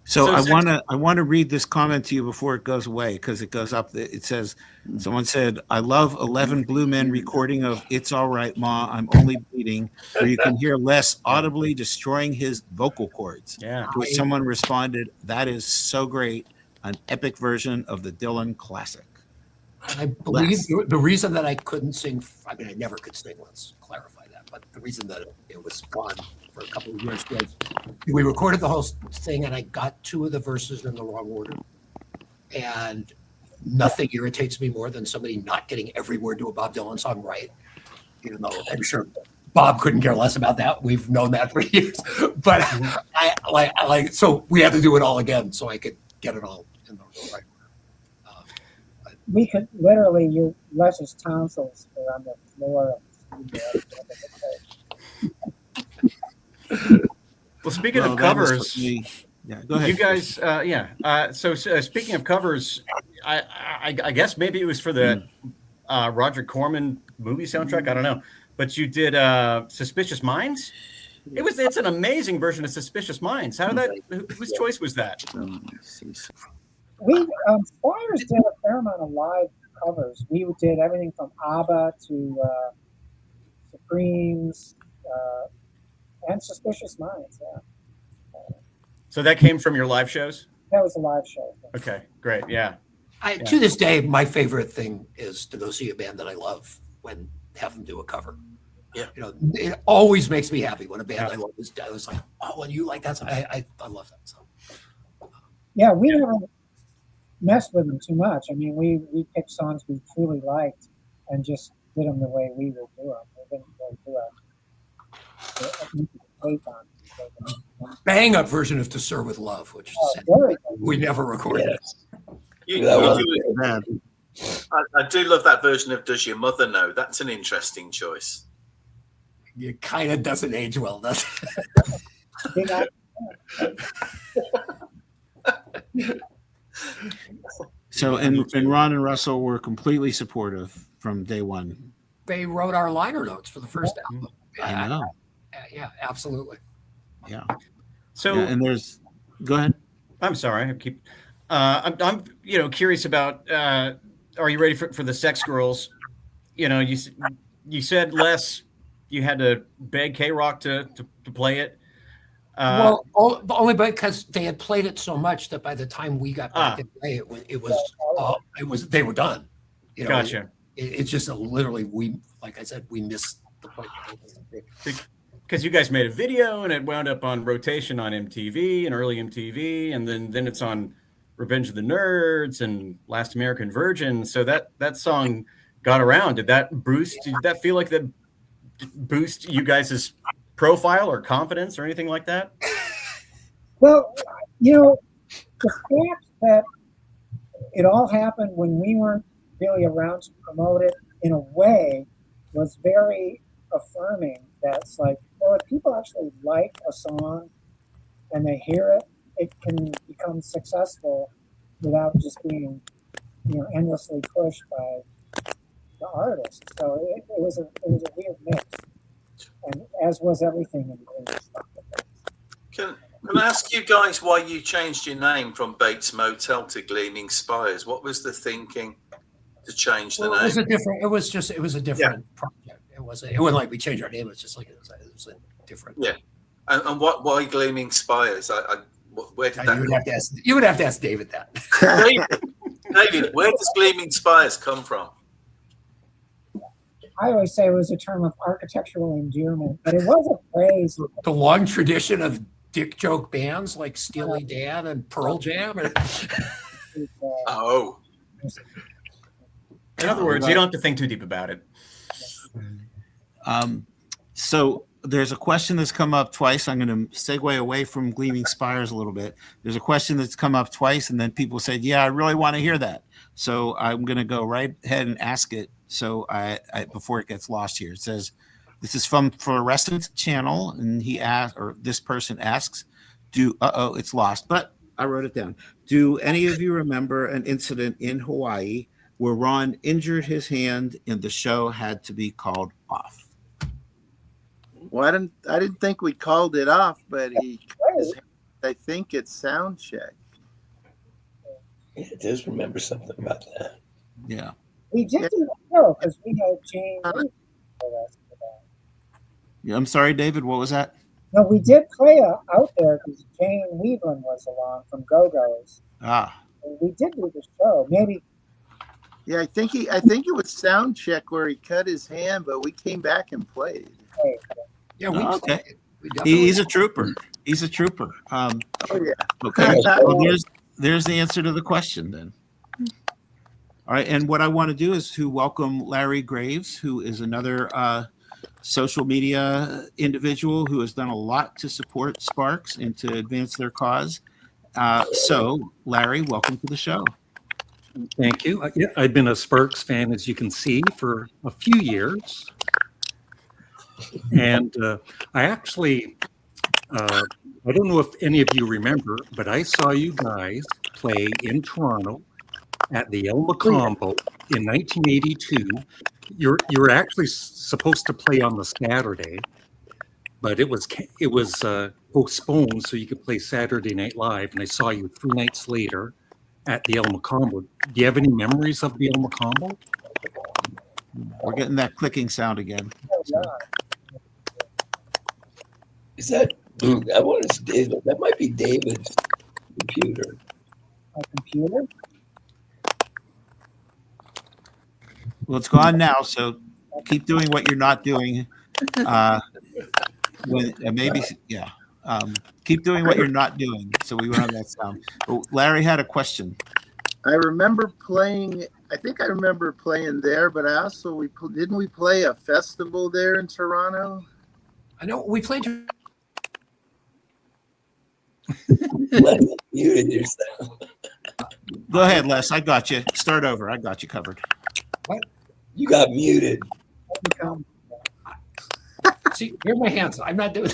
So I want to read this comment to you before it goes away, because it goes up. It says, someone said, "I love 11 Blue Men recording of 'It's All Right, Ma, I'm Only Bleeding,' where you can hear Les audibly destroying his vocal cords." Yeah. To which someone responded, "That is so great, an epic version of the Dylan classic." I believe the reason that I couldn't sing, I mean, I never could sing, let's clarify that, but the reason that it was fun for a couple of years was we recorded the whole thing and I got 2 of the verses in the wrong order. And nothing irritates me more than somebody not getting every word to a Bob Dylan song right. Even though I'm sure Bob couldn't care less about that. We've known that for years. But so we had to do it all again so I could get it all in the right order. We could literally use Les's tonsils were on the floor of the Well, speaking Well, of that was covers, yeah, go ahead. you guys, So speaking of covers, I guess maybe it was for the Roger Corman movie soundtrack. I don't know, but you did "Suspicious Minds." It's an amazing version of "Suspicious Minds." How did that? Whose choice was that? We Spires did a fair amount of live covers. We did everything from ABBA to Supremes and Suspicious Minds. Yeah, So that came from your live shows. that was a live show. Okay, great. Yeah. To this day, my favorite thing is to go see a band that I love when have them do a cover. Yeah. You know, it always makes me happy when a band I love is done. I was like, oh, and you like that? I love that song. Yeah, we never messed with them too much. I mean, we picked songs we truly liked and just did them the way we would do them. We didn't really do a take on them. Bang up version of "To Serve with Love," which Very good. we never recorded. That I do love that version of "Does Your Mother Know?" That's an interesting choice. It kind of doesn't age well, does it? Did I- So and Ron and Russell were completely supportive from day one. They wrote our liner notes for the first album. I know. Yeah, absolutely. Yeah. So Yeah, and there's. Go ahead. I'm sorry. I keep. I'm curious about. Are you ready for the Sex Girls? You said Les, you had to beg K-Rock to play it. Well, only because they had played it so much that by the time we got back to play it was they were done. You know, Gotcha. It's just literally like I said, we missed the point. Because you guys made a video and it wound up on rotation on MTV and early MTV, and then it's on Revenge of the Nerds and Last American Virgin. So that song got around. Did that feel like that boost you guys' profile or confidence or anything like that? Well, the fact that it all happened when we weren't really around to promote it in a way was very affirming. That's like, well, if people actually like a song and they hear it, it can become successful without just being, endlessly pushed by the artist. So it was a weird mix, and as was everything in the stuff. Can I ask you guys why you changed your name from Bates Motel to Gleaming Spires? What was the thinking to change the name? It was a different project. It wasn't like we changed our name. It's just like it was a different. Yeah, and why Gleaming Spires? Where did that? You would have to ask David that. David, where does Gleaming Spires come from? I always say it was a term of architectural endearment, but it was a phrase. The long tradition of dick joke bands like Steely Dan and Pearl Jam. Oh. In other words, you don't have to think too deep about it. So there's a question that's come up twice. I'm going to segue away from Gleaming Spires a little bit. There's a question that's come up twice, and then people said, "Yeah, I really want to hear that." So I'm going to go right ahead and ask it. So I before it gets lost here, it says, "This is from Fluorescent Channel," and he asked, or this person asks, it's lost, but I wrote it down. Do any of you remember an incident in Hawaii where Ron injured his hand and the show had to be called off? Well, I didn't think we called it off, but I think it's sound check. Yeah, I just remember something about that. Yeah. We did do the show because we had Jane Weaver with us for that. Yeah, I'm sorry, David. What was that? No, we did play out there because Jane Weaver was along from Go-Go's. Ah. And we did do the show. Maybe. Yeah, I think it was sound check where he cut his hand, but we came back and played. Hey, Yeah, Okay. we definitely- He's a trooper. He's a trooper. Oh yeah. Okay. Well, there's the answer to the question then. All right. And what I want to do is to welcome Larry Graves, who is another social media individual who has done a lot to support Sparks and to advance their cause. So, Larry, welcome to the show. Thank you. Yeah, I've been a Sparks fan, as you can see, for a few years. And I actually, I don't know if any of you remember, but I saw you guys play in Toronto at the El Macombo in 1982. You were actually supposed to play on the Saturday, but it was postponed so you could play Saturday Night Live. And I saw you 3 nights later at the El Macombo. Do you have any memories of the El Macombo? We're getting that clicking sound again. Is that? I want to say that might be David's computer. my computer. Well, it's gone now, so keep doing what you're not doing. Keep doing what you're not doing, so we won't have that sound. But Larry had a question. I remember playing. I think I remember playing there, but I also didn't we play a festival there in Toronto? I know we played. Les, you muted yourself. Go ahead, Les. I got you. Start over. I got you covered. You got muted. See, here's my hands. I'm not doing.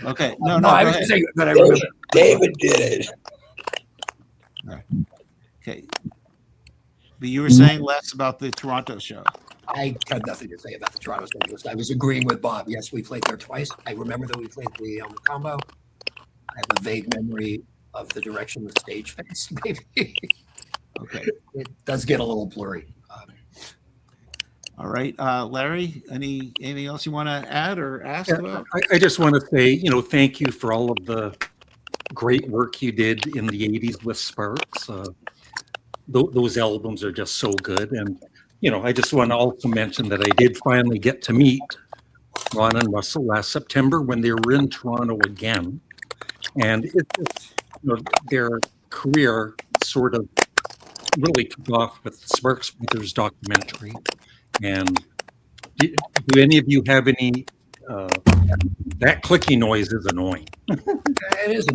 Okay. No, No. I Go was ahead. just saying that I remember. David did it. Okay. But you were saying less about the Toronto show. I had nothing to say about the Toronto Songwriters. I was agreeing with Bob. Yes, we played there twice. I remember that we played the combo. I have a vague memory of the direction the stage faced, maybe. Okay. It does get a little blurry. All right. Larry, anything else you want to add or ask about? I just want to say, thank you for all of the great work you did in the 80s with Sparks. Those albums are just so good. And, I just want to also mention that I did finally get to meet Ron and Russell last September when they were in Toronto again. And their career sort of really took off with Sparks Brothers documentary. And do any of you have any? That clicky noise is annoying. It is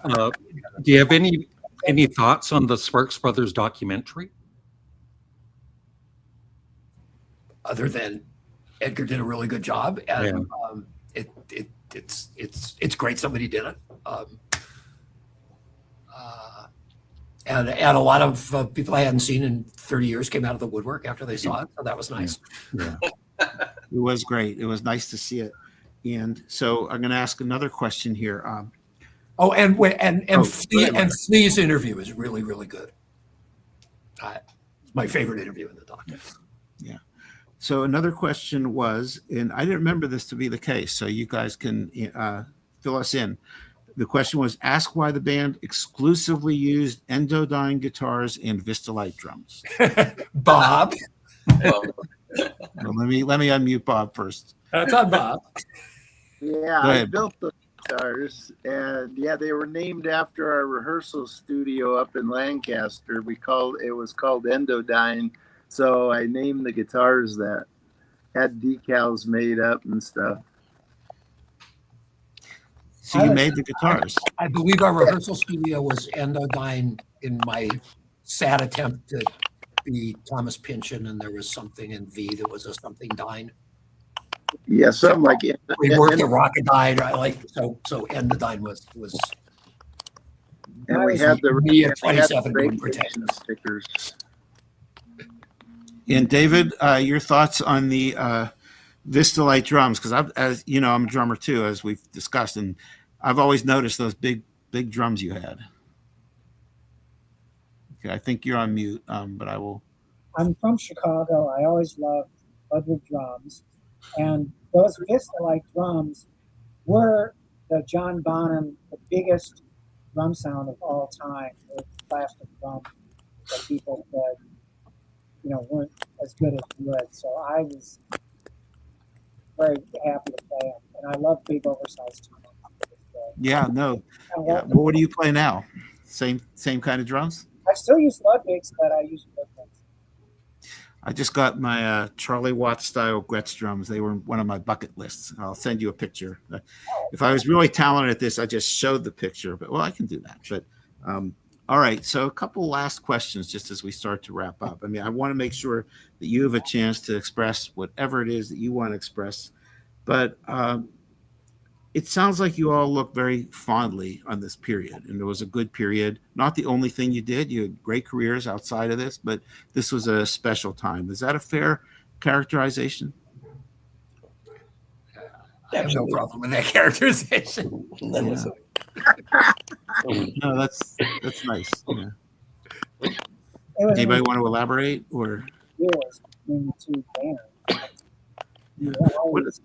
annoying. Do you have any thoughts on the Sparks Brothers documentary? Other than Edgar did a really good job, and it's great somebody did it. And a lot of people I hadn't seen in 30 years came out of the woodwork after they saw it, so that was nice. Yeah. It was great. It was nice to see it. And so I'm going to ask another question here. Flea's interview is really, really good. It's my favorite interview in the doc. Yeah. So another question was, and I didn't remember this to be the case, so you guys can fill us in. The question was, ask why the band exclusively used Endodine guitars and Vistalite drums. Bob. Well, let me unmute Bob first. That's on Bob. Yeah, Go I ahead. built the guitars, and they were named after our rehearsal studio up in Lancaster. It was called Endodine, so I named the guitars that. Had decals made up and stuff. So you made the guitars. I believe our rehearsal studio was Endodine in my sad attempt to be Thomas Pynchon, and there was something in V that was a something Dine. Yeah, something like it. We worked at Rocketdyne, right? Like so Endodine was And we had the me at we had 27 the doing Protect. radiation stickers. And David, your thoughts on the Vistalite drums? Because as you know, I'm a drummer too, as we've discussed, and I've always noticed those big drums you had. Okay, I think you're on mute, but I will. I'm from Chicago. I always loved Ludwig drums, and those Vistalite drums were the John Bonham, the biggest drum sound of all time. The plastic drums that people said, weren't as good as wood. So I was very happy to play them, and I love big oversized drums. Yeah, no. Yeah. Well, what do you play now? Same kind of drums? I still use Ludwigs, but I use wood ones. I just got my Charlie Watts style Gretsch drums. They were one of my bucket lists. I'll send you a picture. If I was really talented at this, I just showed the picture. But I can do that. But all right. So a couple last questions just as we start to wrap up. I mean, I want to make sure that you have a chance to express whatever it is that you want to express. But it sounds like you all look very fondly on this period, and it was a good period. Not the only thing you did. You had great careers outside of this, but this was a special time. Is that a fair characterization? I have no problem with that characterization. Yeah. No, that's nice. Yeah. Anybody want to elaborate or? Years between the two bands.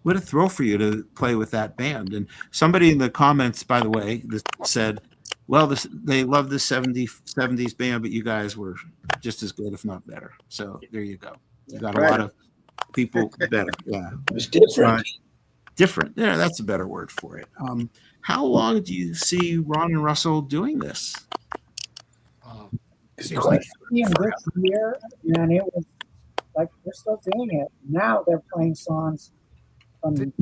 What a thrill for you to play with that band. And somebody in the comments, by the way, said, well, they love the 70s band, but you guys were just as good, if not better. So there you go. You got a lot of people better. Yeah. It was different. Different. Yeah, that's a better word for it. How long do you see Ron and Russell doing this? Seems like this year, and it was like they're still doing it. Now they're playing songs from the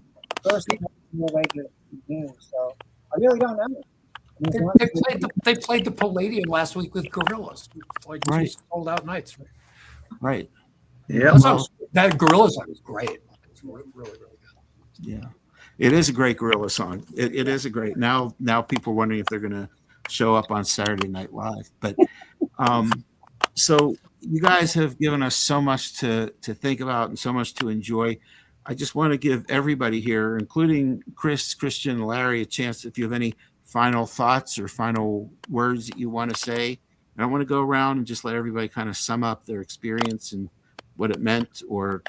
first way to new. So I really don't know. they played the Palladium last week with Gorillas, like right. 2 sold out nights. Right. Yeah. That Gorillas song was great. It's really, really good. Yeah. It is a great Gorilla song. It is a great. Now people are wondering if they're going to show up on Saturday Night Live. But so you guys have given us so much to think about and so much to enjoy. I just want to give everybody here, including Christian, Larry, a chance if you have any final thoughts or final words that you want to say. And I want to go around and just let everybody kind of sum up their experience and what it meant or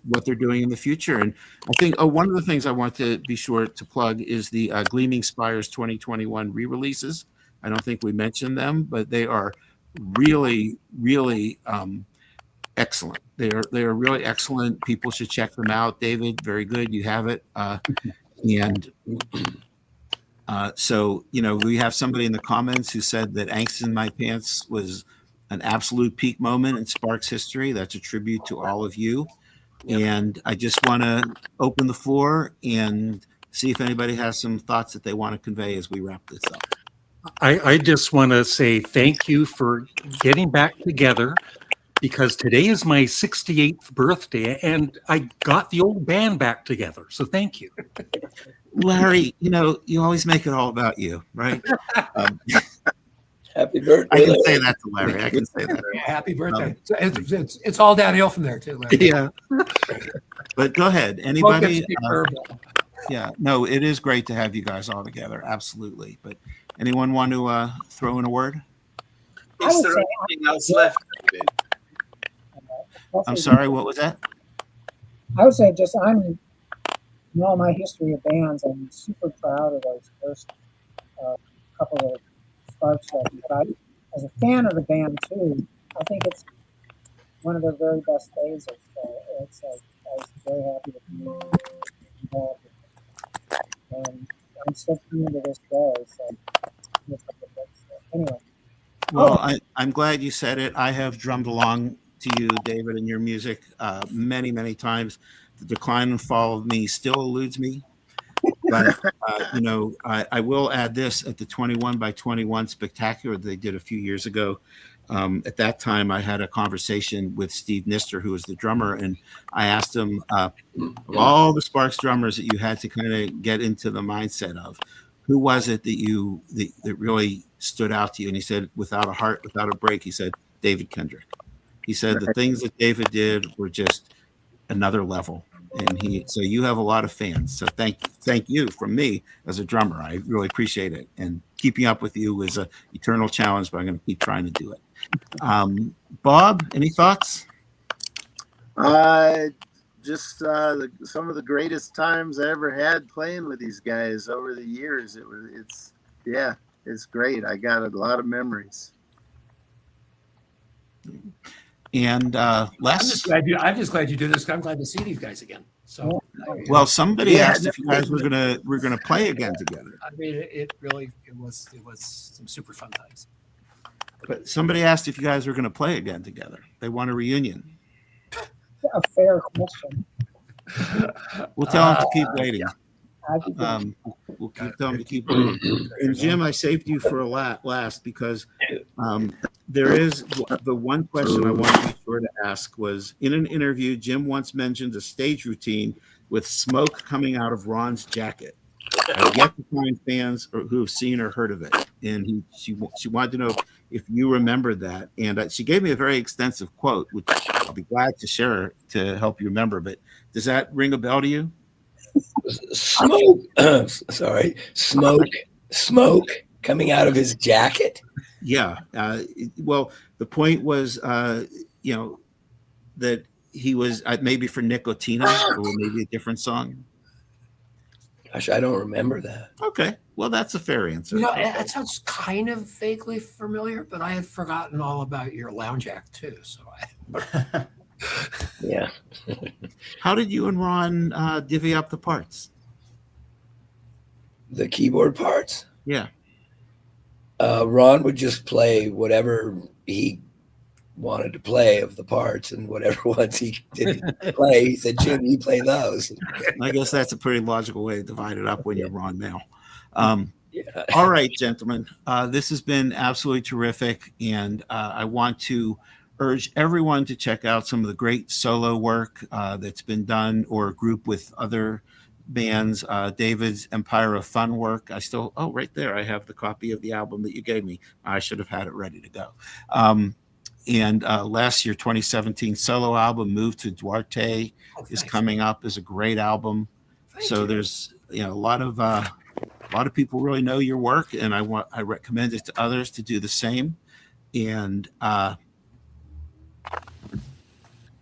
what they're doing in the future. And I think one of the things I want to be sure to plug is the Gleaming Spires 2021 re-releases. I don't think we mentioned them, but they are really, really excellent. They are really excellent. People should check them out. David, very good. You have it. So, we have somebody in the comments who said that Angst in My Pants was an absolute peak moment in Sparks history. That's a tribute to all of you. And I just want to open the floor and see if anybody has some thoughts that they want to convey as we wrap this up. I just want to say thank you for getting back together, because today is my 68th birthday and I got the old band back together. So thank you. Larry, you always make it all about you, right? Happy birthday. I can say that to Larry. I can say that. Yeah, happy birthday. It's all downhill from there, too, Larry. Yeah. But go ahead. Anybody? Yeah. No, it is great to have you guys all together. Absolutely. But anyone want to throw in a word? Is there anything else left, David? I'm sorry, what was that? I would say in all my history of bands, I'm super proud of those first couple of Sparks records. But as a fan of the band too, I think it's one of their very best phases. So I was very happy to be involved in it. And I'm still tuned to this day. So anyway. Well, I'm glad you said it. I have drummed along to you, David, and your music many, many times. The decline and fall of me still eludes me. But I will add this at the 21 by 21 spectacular they did a few years ago. At that time, I had a conversation with Steve Nister, who was the drummer, and I asked him, of all the Sparks drummers that you had to kind of get into the mindset of, who was it that really stood out to you? And he said, without a heart, without a break, he said, David Kendrick. He said the things that David did were just another level. And so you have a lot of fans. So thank you from me as a drummer. I really appreciate it. And keeping up with you is an eternal challenge, but I'm going to keep trying to do it. Bob, any thoughts? Just some of the greatest times I ever had playing with these guys over the years. It's great. I got a lot of memories. And Les? I'm just glad you do this. I'm glad to see these guys again. So, well, somebody asked if you guys were gonna play again together. I mean, it was some super fun times. But somebody asked if you guys were gonna play again together. They want a reunion. A fair question. We'll tell them to keep waiting. We'll tell them to keep waiting. And Jim, I saved you for last because there is the one question I want to be sure to ask was, in an interview, Jim once mentioned a stage routine with smoke coming out of Ron's jacket. I've yet to find fans who have seen or heard of it. And she wanted to know if you remember that. And she gave me a very extensive quote, which I'll be glad to share to help you remember. But does that ring a bell to you? Smoke coming out of his jacket. Yeah. Well, the point was, that he was maybe for Nicotina or maybe a different song. Gosh, I don't remember that. Okay. Well, that's a fair answer. That sounds kind of vaguely familiar, but I had forgotten all about your lounge act too. So yeah. How did you and Ron divvy up the parts? The keyboard parts? Yeah. Ron would just play whatever he wanted to play of the parts, and whatever ones he didn't play, he said, Jim, you play those. I guess that's a pretty logical way to divide it up when you're Ron Mail. All right, gentlemen, this has been absolutely terrific. And I want to urge everyone to check out some of the great solo work that's been done or group with other bands. David's Empire of Fun work. Right there, I have the copy of the album that you gave me. I should have had it ready to go. And Les, your 2017 solo album, Move to Duarte, is coming up. Is a great album. There's a lot of people really know your work, and I recommend it to others to do the same. And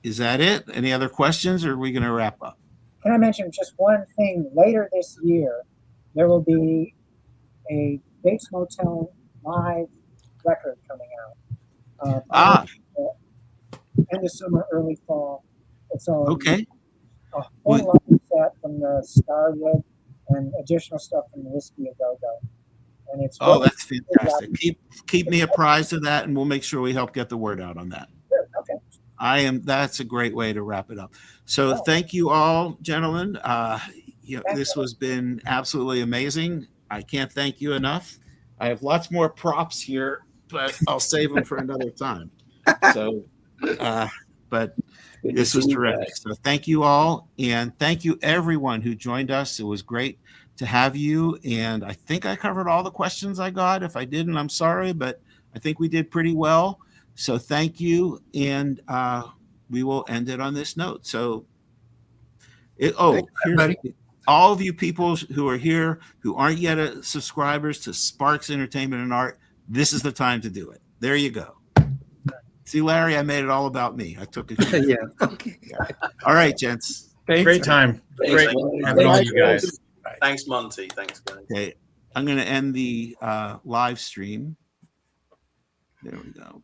is that it? Any other questions, or are we going to wrap up? Can I mention just one thing? Later this year, there will be a Bates Motel live record coming out. End of summer, early fall. It's a whole lot of set from the Starwood and additional stuff from the Whiskey a Go-Go. And it's that's fantastic. Keep me apprised of that, and we'll make sure we help get the word out on that. Sure. Okay. That's a great way to wrap it up. So thank you all, gentlemen. This has been absolutely amazing. I can't thank you enough. I have lots more props here, but I'll save them for another time. So, but this was terrific. So thank you all. And thank you everyone who joined us. It was great to have you. And I think I covered all the questions I got. If I didn't, I'm sorry, but I think we did pretty well. So thank you. And we will end it on this note. So, all of you people who are here, who aren't yet subscribers to Sparks Entertainment and Art, this is the time to do it. There you go. See, Larry, I made it all about me. I took it. Yeah. Okay. All right, gents. Thanks. Great time. Great having all you guys. Thanks, Monty. Thanks, guys. Okay, I'm going to end the live stream. There we go.